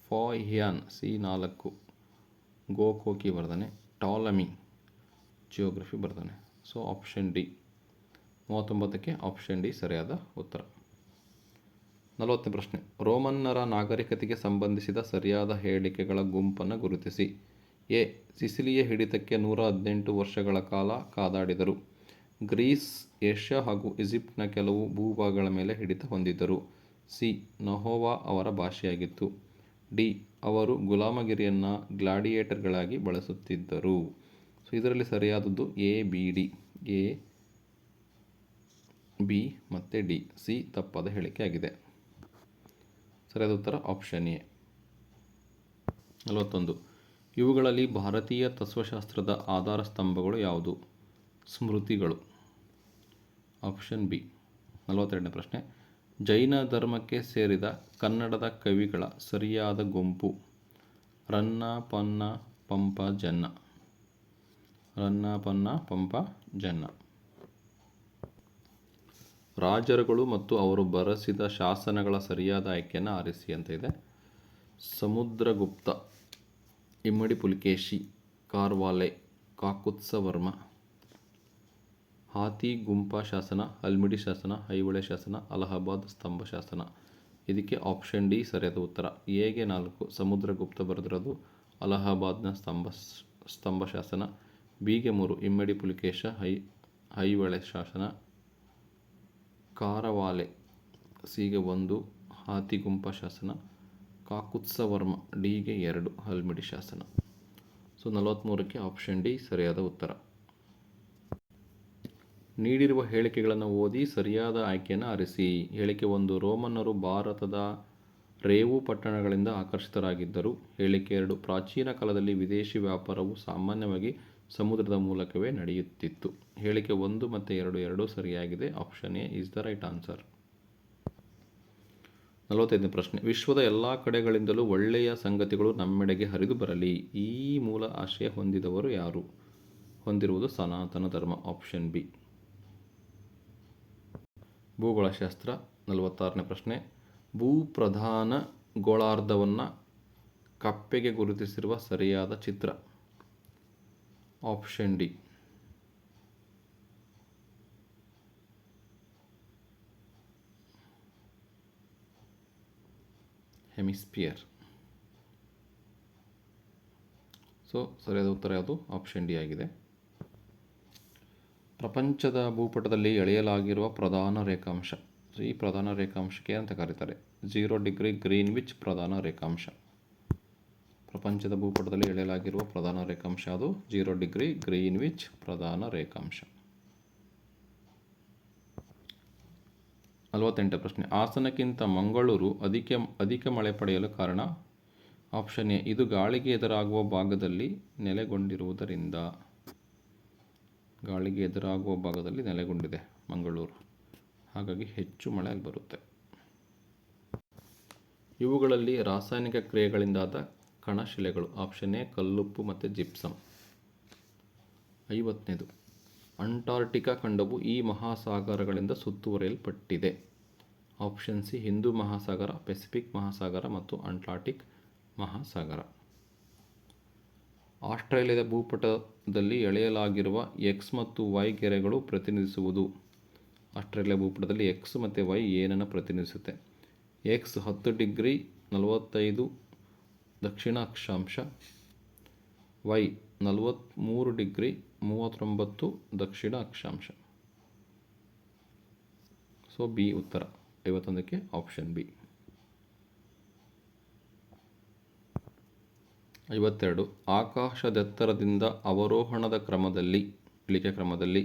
ಫಾಹಿಯಾನ್ C4 ಗೋಕೋಕಿ ಬರ್ದಾನೆ. ಟಾಲಮಿ ಜಿಯೋಗ್ರಫಿ ಬರ್ದಾನೆ. So option D. 39ಕ್ಕೆ ಆಪ್ಷನ್ ಡಿ ಸರಿಯಾದ ಉತ್ತರ. 40ನೇ ಪ್ರಶ್ನೆ, ರೋಮನ್ನರ ನಾಗರಿಕತೆಗೆ ಸಂಬಂಧಿಸಿದ ಸರಿಯಾದ ಹೇಳಿಕೆಗಳ ಗುಂಪನ್ನು ಗುರುತಿಸಿ. ಎ ಸಿಸಿಲಿಯ ಹಿಡಿತಕ್ಕೆ 118 ವರ್ಷಗಳ ಕಾಲ ಕಾದಾಡಿದರು. ಗ್ರೀಸ್, ಏಷ್ಯಾ ಹಾಗೂ ಈಜಿಪ್ಟ್ನ ಕೆಲವು ಭೂಭಾಗಗಳ ಮೇಲೆ ಹಿಡಿತ ಹೊಂದಿದ್ದರು. ಸಿ ನಹೋವಾ ಅವರ ಭಾಷೆಯಾಗಿತ್ತು. ಡಿ ಅವರು ಗುಲಾಮಗಿರಿಯನ್ನು ಗ್ಲಾಡಿಯೇಟರ್ಗಳಾಗಿ ಬಳಸುತ್ತಿದ್ದರು. ಸೊ ಇದರಲ್ಲಿ ಸರಿಯಾದದ್ದು A B D. A B ಮತ್ತು ಡಿ. ಸಿ ತಪ್ಪಾದ ಹೇಳಿಕೆ ಆಗಿದೆ. ಸರಿಯಾದ ಉತ್ತರ ಆಪ್ಷನ್ ಎ. 41 ಇವುಗಳಲ್ಲಿ ಭಾರತೀಯ ತತ್ವಶಾಸ್ತ್ರದ ಆಧಾರ ಸ್ತಂಭಗಳು ಯಾವುದು? ಸ್ಮೃತಿಗಳು. Option B. 42ನೇ ಪ್ರಶ್ನೆ, ಜೈನ ಧರ್ಮಕ್ಕೆ ಸೇರಿದ ಕನ್ನಡದ ಕವಿಗಳ ಸರಿಯಾದ ಗುಂಪು. ರನ್ನ, ಪನ್ನ, ಪಂಪ, ಜನ್ನ. ರನ್ನ, ಪನ್ನ, ಪಂಪ, ಜನ್ನ. ರಾಜರುಗಳು ಮತ್ತು ಅವರು ಬರೆಸಿದ ಶಾಸನಗಳ ಸರಿಯಾದ ಆಯ್ಕೆಯನ್ನು ಆರಿಸಿ ಅಂತ ಇದೆ. ಸಮುದ್ರಗುಪ್ತ, ಇಮ್ಮಡಿ ಪುಲಿಕೇಶಿ, ಕಾರ್ವಾಲೆ, ಕಾಕುತ್ಸವರ್ಮ. ಹಾತಿ ಗುಂಪಾ ಶಾಸನ, ಹಲ್ಮಿಡಿ ಶಾಸನ, ಐಹೊಳೆ ಶಾಸನ, ಅಲಹಾಬಾದ್ ಸ್ತಂಭ ಶಾಸನ. ಇದಕ್ಕೆ ಆಪ್ಷನ್ ಡಿ ಸರಿಯಾದ ಉತ್ತರ. ಎಗೆ 4 ಸಮುದ್ರಗುಪ್ತ ಬರೆದಿರೋದು ಅಲಹಾಬಾದ್ನ ಸ್ತಂಭ ಶಾಸನ. ಬಿಗೆ 3 ಇಮ್ಮಡಿ ಪುಲಿಕೇಶ, ಐಹೊಳೆ ಶಾಸನ. ಕಾರವಾಲೆ ಸಿಗೆ 1 ಹಾತಿ ಗುಂಪಾ ಶಾಸನ. ಕಾಕುತ್ಸವರ್ಮ. ಡಿಗೆ 2 ಹಲ್ಮಿಡಿ ಶಾಸನ. ಸೊ 43ಕ್ಕೆ ಆಪ್ಷನ್ ಡಿ ಸರಿಯಾದ ಉತ್ತರ. ನೀಡಿರುವ ಹೇಳಿಕೆಗಳನ್ನು ಓದಿ ಸರಿಯಾದ ಆಯ್ಕೆಯನ್ನು ಆರಿಸಿ. ಹೇಳಿಕೆ 1, ರೋಮನ್ನರು ಭಾರತದ ರೇವು ಪಟ್ಟಣಗಳಿಂದ ಆಕರ್ಷಿತರಾಗಿದ್ದರು. ಹೇಳಿಕೆ 2, ಪ್ರಾಚೀನ ಕಾಲದಲ್ಲಿ ವಿದೇಶಿ ವ್ಯಾಪಾರವು ಸಾಮಾನ್ಯವಾಗಿ ಸಮುದ್ರದ ಮೂಲಕವೇ ನಡೆಯುತ್ತಿತ್ತು. ಹೇಳಿಕೆ 1 ಮತ್ತು 2 ಎರಡೂ ಸರಿಯಾಗಿದೆ. Option A is the right answer. 45ನೇ ಪ್ರಶ್ನೆ. ವಿಶ್ವದ ಎಲ್ಲ ಕಡೆಗಳಿಂದಲೂ ಒಳ್ಳೆಯ ಸಂಗತಿಗಳು ನಮ್ಮೆಡೆಗೆ ಹರಿದು ಬರಲಿ. ಈ ಮೂಲ ಆಶಯ ಹೊಂದಿದವರು ಯಾರು? ಹೊಂದಿರುವುದು ಸನಾತನ ಧರ್ಮ. Option B. ಭೂಗೋಳಶಾಸ್ತ್ರ. 46ನೇ ಪ್ರಶ್ನೆ. ಭೂಪ್ರಧಾನ ಗೋಳಾರ್ಧವನ್ನು ಕಪ್ಪೆಗೆ ಗುರುತಿಸಿರುವ ಸರಿಯಾದ ಚಿತ್ರ? Option D. ಹೆಮಿಸ್ಪಿಯರ್. ಸೊ ಸರಿಯಾದ ಉತ್ತರ ಯಾವುದು? ಆಪ್ಷನ್ ಡಿ ಆಗಿದೆ. ಪ್ರಪಂಚದ ಭೂಪಟದಲ್ಲಿ ಎಳೆಯಲಾಗಿರುವ ಪ್ರಧಾನ ರೇಖಾಂಶ. ಈ ಪ್ರಧಾನ ರೇಖಾಂಶಕ್ಕೆ ಅಂತ ಕರೀತಾರೆ 0 ಡಿಗ್ರಿ ಗ್ರೀನ್ವಿಚ್ ಪ್ರಧಾನ ರೇಖಾಂಶ. ಪ್ರಪಂಚದ ಭೂಪಟದಲ್ಲಿ ಎಳೆಯಲಾಗಿರುವ ಪ್ರಧಾನ ರೇಖಾಂಶ ಅದು 0 ಡಿಗ್ರಿ ಗ್ರೀನ್ವಿಚ್ ಪ್ರಧಾನ ರೇಖಾಂಶ. 48ನೇ ಪ್ರಶ್ನೆ. ಹಾಸನಕ್ಕಿಂತ ಮಂಗಳೂರು ಅಧಿಕ ಮಳೆ ಪಡೆಯಲು ಕಾರಣ? ಆಪ್ಷನ್ ಎ, ಇದು ಗಾಳಿಗೆ ಎದುರಾಗುವ ಭಾಗದಲ್ಲಿ ನೆಲೆಗೊಂಡಿರುವುದರಿಂದ. ಗಾಳಿಗೆ ಎದುರಾಗುವ ಭಾಗದಲ್ಲಿ ನೆಲೆಗೊಂಡಿದೆ ಮಂಗಳೂರು, ಹಾಗಾಗಿ ಹೆಚ್ಚು ಮಳೆ ಅಲ್ಲಿ ಬರುತ್ತೆ. ಇವುಗಳಲ್ಲಿ ರಾಸಾಯನಿಕ ಕ್ರಿಯೆಗಳಿಂದಾದ ಕಣಶಿಲೆಗಳು? ಆಪ್ಷನ್ ಎ, ಕಲ್ಲುಪ್ಪು ಮತ್ತು ಜಿಪ್ಸಮ್. 50ನೇದು. ಅಂಟಾರ್ಟಿಕಾ ಖಂಡವು ಈ ಮಹಾಸಾಗರಗಳಿಂದ ಸುತ್ತುವರಿಯಲ್ಪಟ್ಟಿದೆ. ಆಪ್ಷನ್ ಸಿ, ಹಿಂದೂ ಮಹಾಸಾಗರ, ಪೆಸಿಫಿಕ್ ಮಹಾಸಾಗರ ಮತ್ತು ಅಟ್ಲಾಂಟಿಕ್ ಮಹಾಸಾಗರ. ಆಸ್ಟ್ರೇಲಿಯಾದ ಭೂಪಟದಲ್ಲಿ ಎಳೆಯಲಾಗಿರುವ ಎಕ್ಸ್ ಮತ್ತು ವೈ ಗೆರೆಗಳು ಪ್ರತಿನಿಧಿಸುವುದು? ಆಸ್ಟ್ರೇಲಿಯಾ ಭೂಪಟದಲ್ಲಿ ಎಕ್ಸ್ ಮತ್ತು ವೈ ಏನನ್ನು ಪ್ರತಿನಿಧಿಸುತ್ತೆ? ಎಕ್ಸ್ 10 ಡಿಗ್ರಿ 45 ದಕ್ಷಿಣ ಅಕ್ಷಾಂಶ, ವೈ 43 ಡಿಗ್ರಿ 39 ದಕ್ಷಿಣ ಅಕ್ಷಾಂಶ. ಸೊ ಬಿ ಉತ್ತರ. 51ಕ್ಕೆ ಆಪ್ಷನ್ ಬಿ. 52. ಆಕಾಶದೆತ್ತರದಿಂದ ಅವರೋಹಣದ ಕ್ರಮದಲ್ಲಿ, ಇಳಿಕೆ ಕ್ರಮದಲ್ಲಿ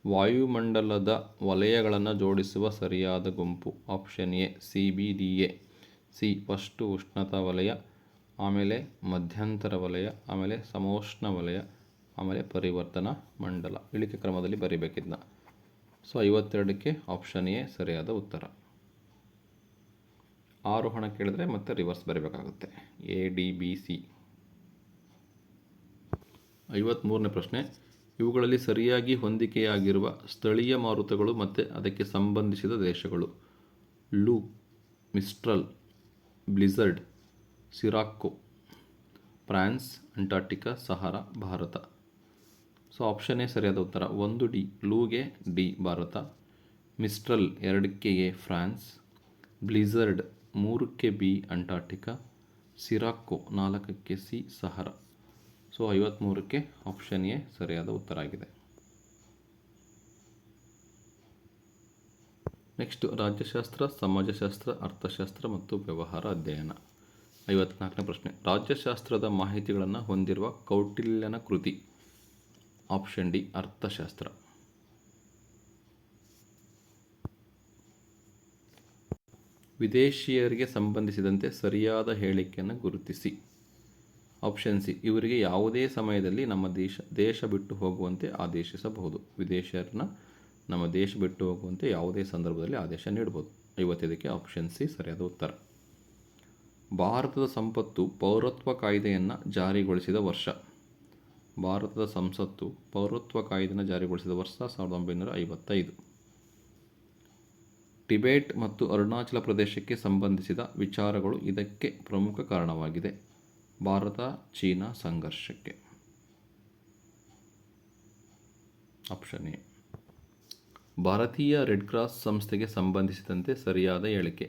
ವಾಯುಮಂಡಲದ ವಲಯಗಳನ್ನು ಜೋಡಿಸುವ ಸರಿಯಾದ ಗುಂಪು? Option A, C B D A. C first ಉಷ್ಣತಾ ವಲಯ, ಆಮೇಲೆ ಮಧ್ಯಂತರ ವಲಯ, ಆಮೇಲೆ ಸಮೋಷ್ಣ ವಲಯ, ಆಮೇಲೆ ಪರಿವರ್ತನಾ ಮಂಡಲ. ಇಳಿಕೆ ಕ್ರಮದಲ್ಲಿ ಬರಿಬೇಕಿದ್ನ. ಸೊ 52ಕ್ಕೆ ಆಪ್ಷನ್ ಎ ಸರಿಯಾದ ಉತ್ತರ. ಆರೋಹಣ ಕೇಳಿದ್ರೆ ಮತ್ತೆ ರಿವರ್ಸ್ ಬರೀಬೇಕಾಗುತ್ತೆ. A D B C. 53ನೇ ಪ್ರಶ್ನೆ. ಇವುಗಳಲ್ಲಿ ಸರಿಯಾಗಿ ಹೊಂದಿಕೆಯಾಗಿರುವ ಸ್ಥಳೀಯ ಮಾರುತಗಳು ಮತ್ತು ಅದಕ್ಕೆ ಸಂಬಂಧಿಸಿದ ದೇಶಗಳು? Loo, mistral, blizzard, sirocco. France, Antarctica, Sahara, Bharat. So option A ಸರಿಯಾದ ಉತ್ತರ. 1 ಡಿ, ಲೂಗೆ ಡಿ ಭಾರತ, ಮಿಸ್ಟ್ರಲ್ 2ಕ್ಕೆ ಎ ಫ್ರಾನ್ಸ್, ಬ್ಲಿಝರ್ಡ್ 3ಕ್ಕೆ ಬಿ ಅಂಟಾರ್ಟಿಕಾ, ಸಿರಾಕ್ಕೋ 4ಕ್ಕೆ ಸಿ ಸಹಾರಾ. ಸೊ 53ಕ್ಕೆ ಆಪ್ಷನ್ ಎ ಸರಿಯಾದ ಉತ್ತರ ಆಗಿದೆ. ನೆಕ್ಸ್ಟ್ ರಾಜ್ಯಶಾಸ್ತ್ರ, ಸಮಾಜಶಾಸ್ತ್ರ, ಅರ್ಥಶಾಸ್ತ್ರ ಮತ್ತು ವ್ಯವಹಾರ ಅಧ್ಯಯನ. 54ನೇ ಪ್ರಶ್ನೆ. ರಾಜ್ಯಶಾಸ್ತ್ರದ ಮಾಹಿತಿಗಳನ್ನು ಹೊಂದಿರುವ ಕೌಟಿಲ್ಯನ ಕೃತಿ? ಆಪ್ಷನ್ ಡಿ, ಅರ್ಥಶಾಸ್ತ್ರ. ವಿದೇಶಿಯರಿಗೆ ಸಂಬಂಧಿಸಿದಂತೆ ಸರಿಯಾದ ಹೇಳಿಕೆಯನ್ನು ಗುರುತಿಸಿ? ಆಪ್ಷನ್ ಸಿ, ಇವರಿಗೆ ಯಾವುದೇ ಸಮಯದಲ್ಲಿ ನಮ್ಮ ದೇಶ ಬಿಟ್ಟು ಹೋಗುವಂತೆ ಆದೇಶಿಸಬಹುದು. ವಿದೇಶಿಯರನ್ನ ನಮ್ಮ ದೇಶ ಬಿಟ್ಟು ಹೋಗುವಂತೆ ಯಾವುದೇ ಸಂದರ್ಭದಲ್ಲಿ ಆದೇಶ ನೀಡಬಹುದು. 55ಕ್ಕೆ ಆಪ್ಷನ್ ಸಿ ಸರಿಯಾದ ಉತ್ತರ. ಭಾರತದ ಸಂಸತ್ತು ಪೌರತ್ವ ಕಾಯ್ದೆಯನ್ನು ಜಾರಿಗೊಳಿಸಿದ ವರ್ಷ? ಭಾರತದ ಸಂಸತ್ತು ಪೌರತ್ವ ಕಾಯ್ದೆಯನ್ನು ಜಾರಿಗೊಳಿಸಿದ ವರ್ಷ 1955. ಟಿಬೆಟ್ ಮತ್ತು ಅರುಣಾಚಲ ಪ್ರದೇಶಕ್ಕೆ ಸಂಬಂಧಿಸಿದ ವಿಚಾರಗಳು ಇದಕ್ಕೆ ಪ್ರಮುಖ ಕಾರಣವಾಗಿದೆ. ಭಾರತ ಚೀನಾ ಸಂಘರ್ಷಕ್ಕೆ. Option A. ಭಾರತೀಯ ರೆಡ್ ಕ್ರಾಸ್ ಸಂಸ್ಥೆಗೆ ಸಂಬಂಧಿಸಿದಂತೆ ಸರಿಯಾದ ಹೇಳಿಕೆ?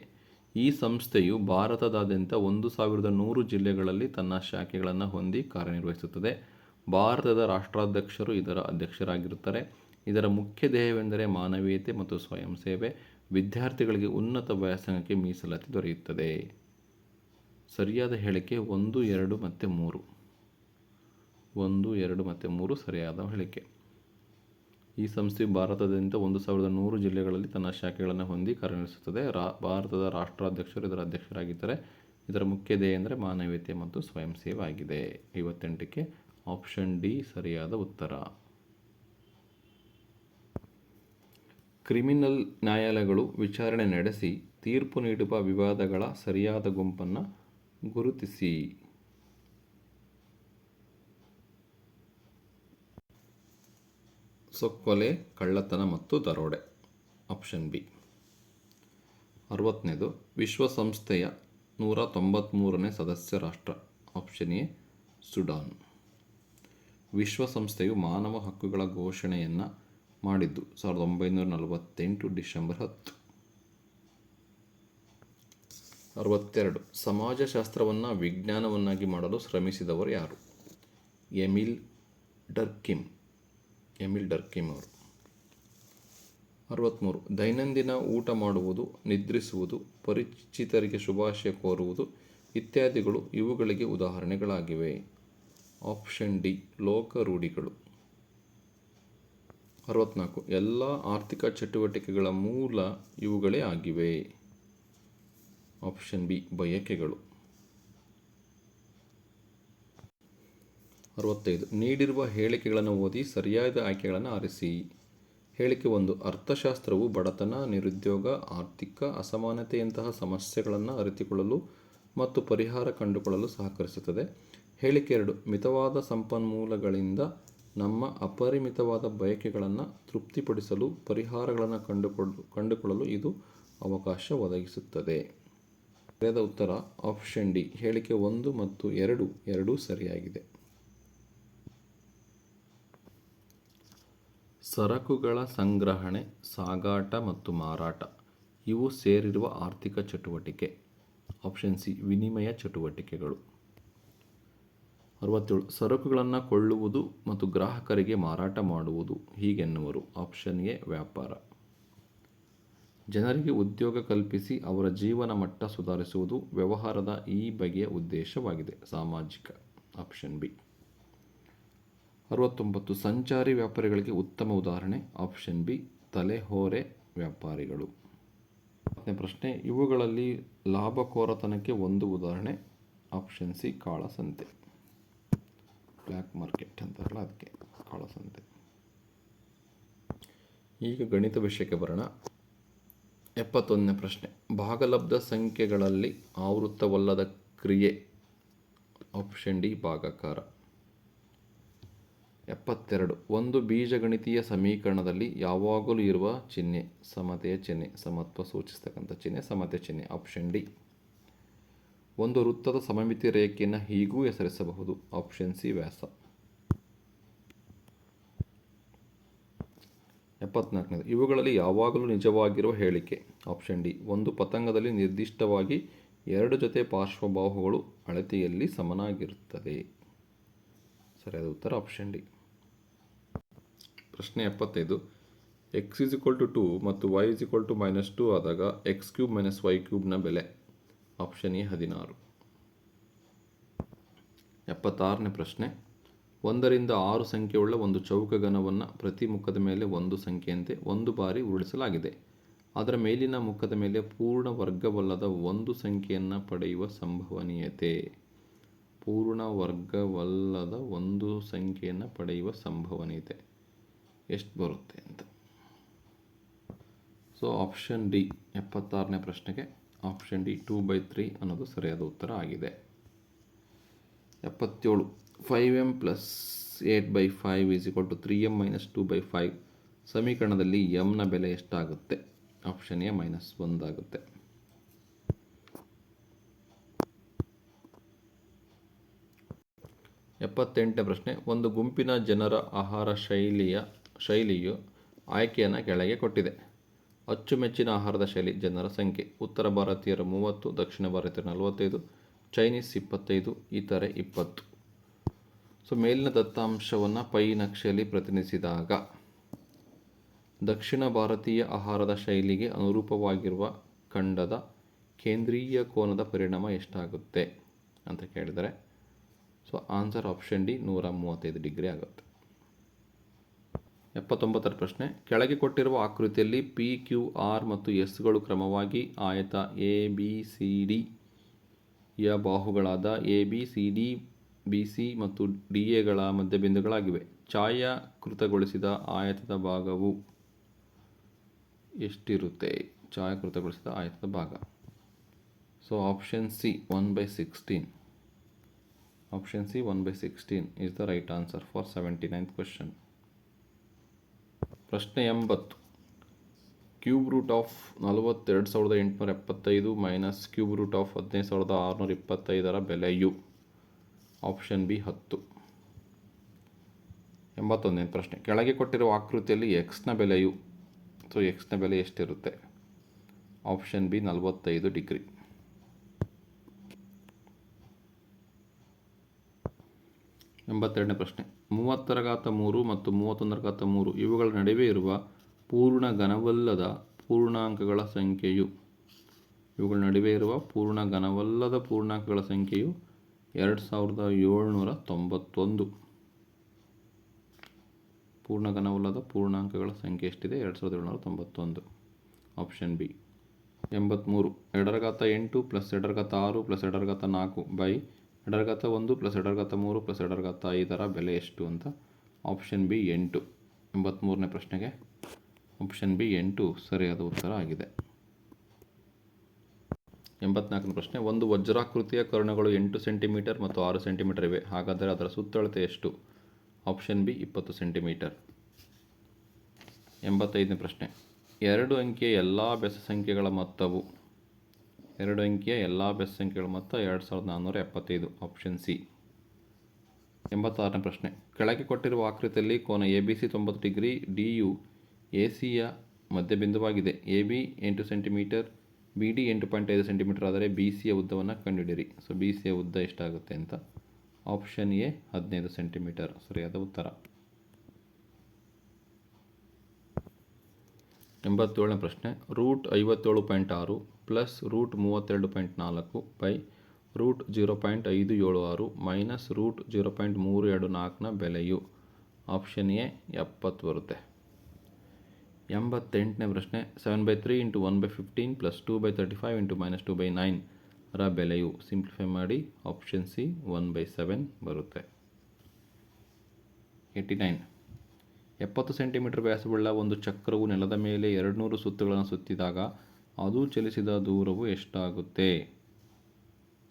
ಈ ಸಂಸ್ಥೆಯು ಭಾರತದಾದ್ಯಂತ 1100 ಜಿಲ್ಲೆಗಳಲ್ಲಿ ತನ್ನ ಶಾಖೆಗಳನ್ನು ಹೊಂದಿ ಕಾರ್ಯನಿರ್ವಹಿಸುತ್ತದೆ. ಭಾರತದ ರಾಷ್ಟ್ರಾಧ್ಯಕ್ಷರು ಇದರ ಅಧ್ಯಕ್ಷರಾಗಿರುತ್ತಾರೆ. ಇದರ ಮುಖ್ಯ ಧ್ಯೇಯವೆಂದರೆ ಮಾನವೀಯತೆ ಮತ್ತು ಸ್ವಯಂ ಸೇವೆ. ವಿದ್ಯಾರ್ಥಿಗಳಿಗೆ ಉನ್ನತ ವ್ಯಾಸಂಗಕ್ಕೆ ಮೀಸಲಾತಿ ದೊರೆಯುತ್ತದೆ. ಸರಿಯಾದ ಹೇಳಿಕೆ 1, 2 ಮತ್ತು 3. 1, 2 ಮತ್ತು 3 ಸರಿಯಾದ ಹೇಳಿಕೆ. ಈ ಸಂಸ್ಥೆಯು ಭಾರತದಾದ್ಯಂತ 1100 ಜಿಲ್ಲೆಗಳಲ್ಲಿ ತನ್ನ ಶಾಖೆಗಳನ್ನು ಹೊಂದಿ ಕಾರ್ಯನಿರ್ವಹಿಸುತ್ತದೆ. ಭಾರತದ ರಾಷ್ಟ್ರಾಧ್ಯಕ್ಷರು ಇದರ ಅಧ್ಯಕ್ಷರಾಗಿದ್ದಾರೆ. ಇದರ ಮುಖ್ಯ ಧ್ಯೇಯ ಎಂದರೆ ಮಾನವೀಯತೆ ಮತ್ತು ಸ್ವಯಂ ಸೇವೆ ಆಗಿದೆ. 58ಕ್ಕೆ ಆಪ್ಷನ್ ಡಿ ಸರಿಯಾದ ಉತ್ತರ. ಕ್ರಿಮಿನಲ್ ನ್ಯಾಯಾಲಯಗಳು ವಿಚಾರಣೆ ನಡೆಸಿ ತೀರ್ಪು ನೀಡುವ ವಿವಾದಗಳ ಸರಿಯಾದ ಗುಂಪನ್ನು ಗುರುತಿಸಿ. ಕೊಲೆ, ಕಳ್ಳತನ ಮತ್ತು ದರೋಡೆ. Option B. 60ನೇದು ವಿಶ್ವಸಂಸ್ಥೆಯ 193ನೇ ಸದಸ್ಯ ರಾಷ್ಟ್ರ. Option A Sudan. ವಿಶ್ವಸಂಸ್ಥೆಯು ಮಾನವ ಹಕ್ಕುಗಳ ಘೋಷಣೆಯನ್ನು ಮಾಡಿದ್ದು 1948 ಡಿಸೆಂಬರ್ 10. 62 ಸಮಾಜಶಾಸ್ತ್ರವನ್ನು ವಿಜ್ಞಾನವನ್ನಾಗಿ ಮಾಡಲು ಶ್ರಮಿಸಿದವರು ಯಾರು? ಎಮಿಲ್ ಡರ್ಕಿಮ್ ಅವರು. 63 ದೈನಂದಿನ ಊಟ ಮಾಡುವುದು, ನಿದ್ರಿಸುವುದು, ಪರಿಚಿತರಿಗೆ ಶುಭಾಶಯ ಕೋರುವುದು ಇತ್ಯಾದಿಗಳು ಇವುಗಳಿಗೆ ಉದಾಹರಣೆಗಳಾಗಿವೆ. ಆಪ್ಷನ್ ಡಿ ಲೋಕ ರೂಢಿಗಳು. 64 ಎಲ್ಲ ಆರ್ಥಿಕ ಚಟುವಟಿಕೆಗಳ ಮೂಲ ಇವುಗಳೇ ಆಗಿವೆ. Option B ಬಯಕೆಗಳು. 65 ನೀಡಿರುವ ಹೇಳಿಕೆಗಳನ್ನು ಓದಿ ಸರಿಯಾದ ಆಯ್ಕೆಗಳನ್ನು ಆರಿಸಿ. ಹೇಳಿಕೆ 1 ಅರ್ಥಶಾಸ್ತ್ರವು ಬಡತನ, ನಿರುದ್ಯೋಗ, ಆರ್ಥಿಕ ಅಸಮಾನತೆಯಂತಹ ಸಮಸ್ಯೆಗಳನ್ನು ಅರಿತುಕೊಳ್ಳಲು ಮತ್ತು ಪರಿಹಾರ ಕಂಡುಕೊಳ್ಳಲು ಸಹಕರಿಸುತ್ತದೆ. ಹೇಳಿಕೆ 2 ಮಿತವಾದ ಸಂಪನ್ಮೂಲಗಳಿಂದ ನಮ್ಮ ಅಪರಿಮಿತವಾದ ಬಯಕೆಗಳನ್ನು ತೃಪ್ತಿಪಡಿಸಲು ಪರಿಹಾರಗಳನ್ನು ಕಂಡುಕೊಳ್ಳಲು ಇದು ಅವಕಾಶ ಒದಗಿಸುತ್ತದೆ. ಸರಿಯಾದ ಉತ್ತರ ಆಪ್ಷನ್ ಡಿ ಹೇಳಿಕೆ 1 ಮತ್ತು 2 ಎರಡೂ ಸರಿಯಾಗಿದೆ. ಸರಕುಗಳ ಸಂಗ್ರಹಣೆ, ಸಾಗಾಟ ಮತ್ತು ಮಾರಾಟ ಇವು ಸೇರಿರುವ ಆರ್ಥಿಕ ಚಟುವಟಿಕೆ. ಆಪ್ಷನ್ ಸಿ ವಿನಿಮಯ ಚಟುವಟಿಕೆಗಳು. 67 ಸರಕುಗಳನ್ನು ಕೊಳ್ಳುವುದು ಮತ್ತು ಗ್ರಾಹಕರಿಗೆ ಮಾರಾಟ ಮಾಡುವುದು ಹೀಗೆನ್ನುವರು. ಆಪ್ಷನ್ ಎ ವ್ಯಾಪಾರ. ಜನರಿಗೆ ಉದ್ಯೋಗ ಕಲ್ಪಿಸಿ ಅವರ ಜೀವನ ಮಟ್ಟ ಸುಧಾರಿಸುವುದು ವ್ಯವಹಾರದ ಈ ಬಗೆಯ ಉದ್ದೇಶವಾಗಿದೆ. ಸಾಮಾಜಿಕ. Option B. 69 ಸಂಚಾರಿ ವ್ಯಾಪಾರಿಗಳಿಗೆ ಉತ್ತಮ ಉದಾಹರಣೆ. ಆಪ್ಷನ್ ಬಿ ತಲೆಹೊರೆ ವ್ಯಾಪಾರಿಗಳು. 10ನೇ ಪ್ರಶ್ನೆ ಇವುಗಳಲ್ಲಿ ಲಾಭಕೋರತನಕ್ಕೆ ಒಂದು ಉದಾಹರಣೆ. ಆಪ್ಷನ್ ಸಿ ಕಾಳಸಂತೆ. ಬ್ಲ್ಯಾಕ್ ಮಾರ್ಕೆಟ್ ಅಂತಾರಲ್ಲ ಅದಕ್ಕೆ ಕಾಳಸಂತೆ. ಈಗ ಗಣಿತ ವಿಷಯಕ್ಕೆ ಬರೋಣ. 71ನೇ ಪ್ರಶ್ನೆ ಭಾಗಲಬ್ಧ ಸಂಖ್ಯೆಗಳಲ್ಲಿ ಆವೃತ್ತವಲ್ಲದ ಕ್ರಿಯೆ. Option D ಭಾಗಾಕಾರ. 72 ಒಂದು ಬೀಜಗಣಿತೀಯ ಸಮೀಕರಣದಲ್ಲಿ ಯಾವಾಗಲೂ ಇರುವ ಚಿಹ್ನೆ ಸಮತೆಯ ಚಿಹ್ನೆ, ಸಮತ್ವ ಸೂಚಿಸ್ತಕ್ಕಂಥ ಚಿಹ್ನೆ ಸಮತೆಯ ಚಿಹ್ನೆ. Option D. ಒಂದು ವೃತ್ತದ ಸಮಮಿತಿ ರೇಖೆಯನ್ನು ಹೀಗೂ ಹೆಸರಿಸಬಹುದು. ಆಪ್ಷನ್ ಸಿ ವ್ಯಾಸ. 74 ಇವುಗಳಲ್ಲಿ ಯಾವಾಗಲೂ ನಿಜವಾಗಿರುವ ಹೇಳಿಕೆ. Option D. ಒಂದು ಪತಂಗದಲ್ಲಿ ನಿರ್ದಿಷ್ಟವಾಗಿ 2 ಜೊತೆ ಪಾರ್ಶ್ವಬಾಹುಗಳು ಅಳತೆಯಲ್ಲಿ ಸಮನಾಗಿರುತ್ತದೆ. ಸರಿಯಾದ ಉತ್ತರ ಆಪ್ಷನ್ ಡಿ. ಪ್ರಶ್ನೆ 75 x = 2 ಮತ್ತು y = -2 ಆದಾಗ x³ - y³ ನ ಬೆಲೆ. Option A 16. 76ನೇ ಪ್ರಶ್ನೆ 1 ರಿಂದ 6 ಸಂಖ್ಯೆಯುಳ್ಳ ಒಂದು ಚೌಕಘನವನ್ನು ಪ್ರತಿ ಮುಖದ ಮೇಲೆ ಒಂದು ಸಂಖ್ಯೆಯಂತೆ ಒಂದು ಬಾರಿ ಉರುಳಿಸಲಾಗಿದೆ. ಅದರ ಮೇಲಿನ ಮುಖದ ಮೇಲೆ ಪೂರ್ಣ ವರ್ಗವಲ್ಲದ ಒಂದು ಸಂಖ್ಯೆಯನ್ನು ಪಡೆಯುವ ಸಂಭವನೀಯತೆ. ಪೂರ್ಣ ವರ್ಗವಲ್ಲದ ಒಂದು ಸಂಖ್ಯೆಯನ್ನು ಪಡೆಯುವ ಸಂಭವನೀಯತೆ ಎಷ್ಟು ಬರುತ್ತೆ ಅಂತ. ಸೊ ಆಪ್ಷನ್ ಡಿ 76ನೇ ಪ್ರಶ್ನೆಗೆ ಆಪ್ಷನ್ ಡಿ 2/3 ಅನ್ನೋದು ಸರಿಯಾದ ಉತ್ತರ ಆಗಿದೆ. 77 5m + 8/5 = 3m - 2/5 ಸಮೀಕರಣದಲ್ಲಿ m ನ ಬೆಲೆ ಎಷ್ಟಾಗುತ್ತೆ? ಆಪ್ಷನ್ ಎ -1 ಆಗುತ್ತೆ. 78ನೇ ಪ್ರಶ್ನೆ ಒಂದು ಗುಂಪಿನ ಜನರ ಆಹಾರ ಶೈಲಿಯು ಆಯ್ಕೆಯನ್ನು ಕೆಳಗೆ ಕೊಟ್ಟಿದೆ. ಅಚ್ಚುಮೆಚ್ಚಿನ ಆಹಾರದ ಶೈಲಿ ಜನರ ಸಂಖ್ಯೆ. ಉತ್ತರ ಭಾರತೀಯರು 30, ದಕ್ಷಿಣ ಭಾರತೀಯರು 45, ಚೈನೀಸ್ 25, ಇತರೆ 20. ಸೊ ಮೇಲಿನ ದತ್ತಾಂಶವನ್ನು ಪೈ ನಕ್ಷೆಯಲ್ಲಿ ಪ್ರತಿನಿಧಿಸಿದಾಗ ದಕ್ಷಿಣ ಭಾರತೀಯ ಆಹಾರದ ಶೈಲಿಗೆ ಅನುರೂಪವಾಗಿರುವ ಖಂಡದ ಕೇಂದ್ರೀಯ ಕೋನದ ಪರಿಣಾಮ ಎಷ್ಟಾಗುತ್ತೆ ಅಂತ ಕೇಳಿದರೆ, so answer option D 135 degree ಆಗುತ್ತೆ. 79ರ ಪ್ರಶ್ನೆ, ಕೆಳಗೆ ಕೊಟ್ಟಿರುವ ಆಕೃತಿಯಲ್ಲಿ ಪಿ, ಕ್ಯೂ, ಆರ್ ಮತ್ತು ಎಸ್ಗಳು ಕ್ರಮವಾಗಿ ಆಯತ ಎ ಬಿ ಸಿ ಡಿ ಯ ಬಾಹುಗಳಾದ A B C D B C ಮತ್ತು ಡಿ ಎಗಳ ಮಧ್ಯಬಿಂದುಗಳಾಗಿವೆ. ಛಾಯಾಕೃತಗೊಳಿಸಿದ ಆಯತದ ಭಾಗವು ಎಷ್ಟಿರುತ್ತೆ? ಛಾಯಾಕೃತಗೊಳಿಸಿದ ಆಯತದ ಭಾಗ. So option C 1/16. Option C 1/16 is the right answer for 79th question. ಪ್ರಶ್ನೆ 80. Cube root of 42,875 minus cube root of 15,625 ಬೆಲೆಯು? Option B 10. 81ನೇ ಪ್ರಶ್ನೆ, ಕೆಳಗೆ ಕೊಟ್ಟಿರುವ ಆಕೃತಿಯಲ್ಲಿ ಎಕ್ಸ್ನ ಬೆಲೆಯು? ಸೊ ಎಕ್ಸ್ನ ಬೆಲೆ ಎಷ್ಟಿರುತ್ತೆ? Option B 45 degree. 82ನೇ ಪ್ರಶ್ನೆ, 30⁻³ ಮತ್ತು 31⁻³ ಇವುಗಳ ನಡುವೆ ಇರುವ ಪೂರ್ಣ ಘನವಲ್ಲದ ಪೂರ್ಣಾಂಕಗಳ ಸಂಖ್ಯೆಯು? ಇವುಗಳ ನಡುವೆ ಇರುವ ಪೂರ್ಣ ಘನವಲ್ಲದ ಪೂರ್ಣಾಂಕಗಳ ಸಂಖ್ಯೆಯು 2791. ಪೂರ್ಣ ಘನವಲ್ಲದ ಪೂರ್ಣಾಂಕಗಳ ಸಂಖ್ಯೆ ಎಷ್ಟಿದೆ? 2791. Option B. 83. 2⁸ plus 2⁸ plus 2⁴ by 2⁻1 plus 2⁻3 plus 2⁻5 ಬೆಲೆ ಎಷ್ಟು ಅಂತ? Option B 8. 83ನೇ ಪ್ರಶ್ನೆಗೆ ಆಪ್ಷನ್ ಬಿ 8 ಸರಿಯಾದ ಉತ್ತರ ಆಗಿದೆ. 84ನೇ ಪ್ರಶ್ನೆ, ಒಂದು ವಜ್ರಾಕೃತಿಯ ಕರ್ಣಗಳು 8 ಸೆಂಟಿಮೀಟರ್ ಮತ್ತು 6 ಸೆಂಟಿಮೀಟರ್ ಇವೆ. ಹಾಗಾದರೆ ಅದರ ಸುತ್ತಳತೆ ಎಷ್ಟು? Option B 20 centimetre. 85ನೇ ಪ್ರಶ್ನೆ, 2 ಅಂಕಿಯ ಎಲ್ಲ ಬೆಸ ಸಂಖ್ಯೆಗಳ ಮೊತ್ತವು? 2 ಅಂಕಿಯ ಎಲ್ಲ ಬೆಸ ಸಂಖ್ಯೆಗಳ ಮೊತ್ತ 2475. Option C. 86ನೇ ಪ್ರಶ್ನೆ, ಕೆಳಗೆ ಕೊಟ್ಟಿರುವ ಆಕೃತಿಯಲ್ಲಿ ಕೋನ A B C 90 degree, D ಯು ಎ ಸಿಯ ಮಧ್ಯಬಿಂದುವಾಗಿದೆ. A B 8 centimetre, B D 8.5 centimetre ಆದರೆ ಬಿ ಸಿಯ ಉದ್ದವನ್ನು ಕಂಡುಹಿಡಿಯಿರಿ. ಸೊ ಬಿ ಸಿಯ ಉದ್ದ ಎಷ್ಟಾಗುತ್ತೆ ಅಂತ? ಆಪ್ಷನ್ ಎ 15 ಸೆಂಟಿಮೀಟರ್ ಸರಿಯಾದ ಉತ್ತರ. 87ನೇ ಪ್ರಶ್ನೆ, root 57.6 plus root 32.4 by root 0.576 minus root 0.324ನ ಬೆಲೆಯು? ಆಪ್ಷನ್ ಎ 70 ಬರುತ್ತೆ. 88ನೇ ಪ್ರಶ್ನೆ, 7/3 × 1/15 ಪ್ಲಸ್ 2/35 × -2/9 ರ ಬೆಲೆಯು? ಸಿಂಪ್ಲಿಫೈ ಮಾಡಿ. ಆಪ್ಷನ್ ಸಿ 1/7 ಬರುತ್ತೆ. 89. 70 ಸೆಂಟಿಮೀಟರ್ ವ್ಯಾಸವುಳ್ಳ ಒಂದು ಚಕ್ರವು ನೆಲದ ಮೇಲೆ 200 ಸುತ್ತುಗಳನ್ನು ಸುತ್ತಿದಾಗ ಅದು ಚಲಿಸಿದ ದೂರವು ಎಷ್ಟಾಗುತ್ತೆ?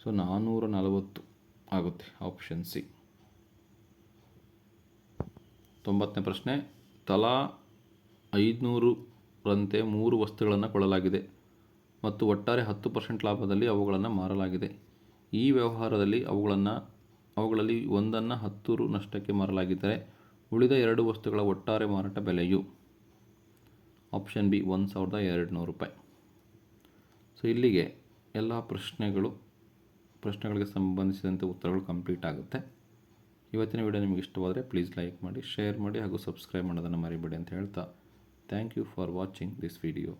ಸೊ 440 ಆಗುತ್ತೆ. Option C. 90ನೇ ಪ್ರಶ್ನೆ, ತಲಾ 500ರಂತೆ 3 ವಸ್ತುಗಳನ್ನು ಕೊಳ್ಳಲಾಗಿದೆ ಮತ್ತು ಒಟ್ಟಾರೆ 10% ಲಾಭದಲ್ಲಿ ಅವುಗಳನ್ನು ಮಾರಲಾಗಿದೆ. ಈ ವ್ಯವಹಾರದಲ್ಲಿ ಅವುಗಳಲ್ಲಿ ಒಂದನ್ನು 10 ರು ನಷ್ಟಕ್ಕೆ ಮಾರಲಾಗಿದ್ದರೆ ಉಳಿದ 2 ವಸ್ತುಗಳ ಒಟ್ಟಾರೆ ಮಾರಾಟ ಬೆಲೆಯು? ಆಪ್ಷನ್ ಬಿ 1200 ರೂಪಾಯಿ. ಸೊ ಇಲ್ಲಿಗೆ ಎಲ್ಲ ಪ್ರಶ್ನೆಗಳಿಗೆ ಸಂಬಂಧಿಸಿದಂತೆ ಉತ್ತರಗಳು ಕಂಪ್ಲೀಟ್ ಆಗುತ್ತೆ. ಇವತ್ತಿನ ವಿಡಿಯೋ ನಿಮಗೆ ಇಷ್ಟವಾದರೆ ಪ್ಲೀಸ್ ಲೈಕ್ ಮಾಡಿ, ಶೇರ್ ಮಾಡಿ ಹಾಗೂ ಸಬ್ಸ್ಕ್ರೈಬ್ ಮಾಡೋದನ್ನು ಮರಿಬೇಡಿ ಅಂತ ಹೇಳ್ತಾ thank you for watching this video.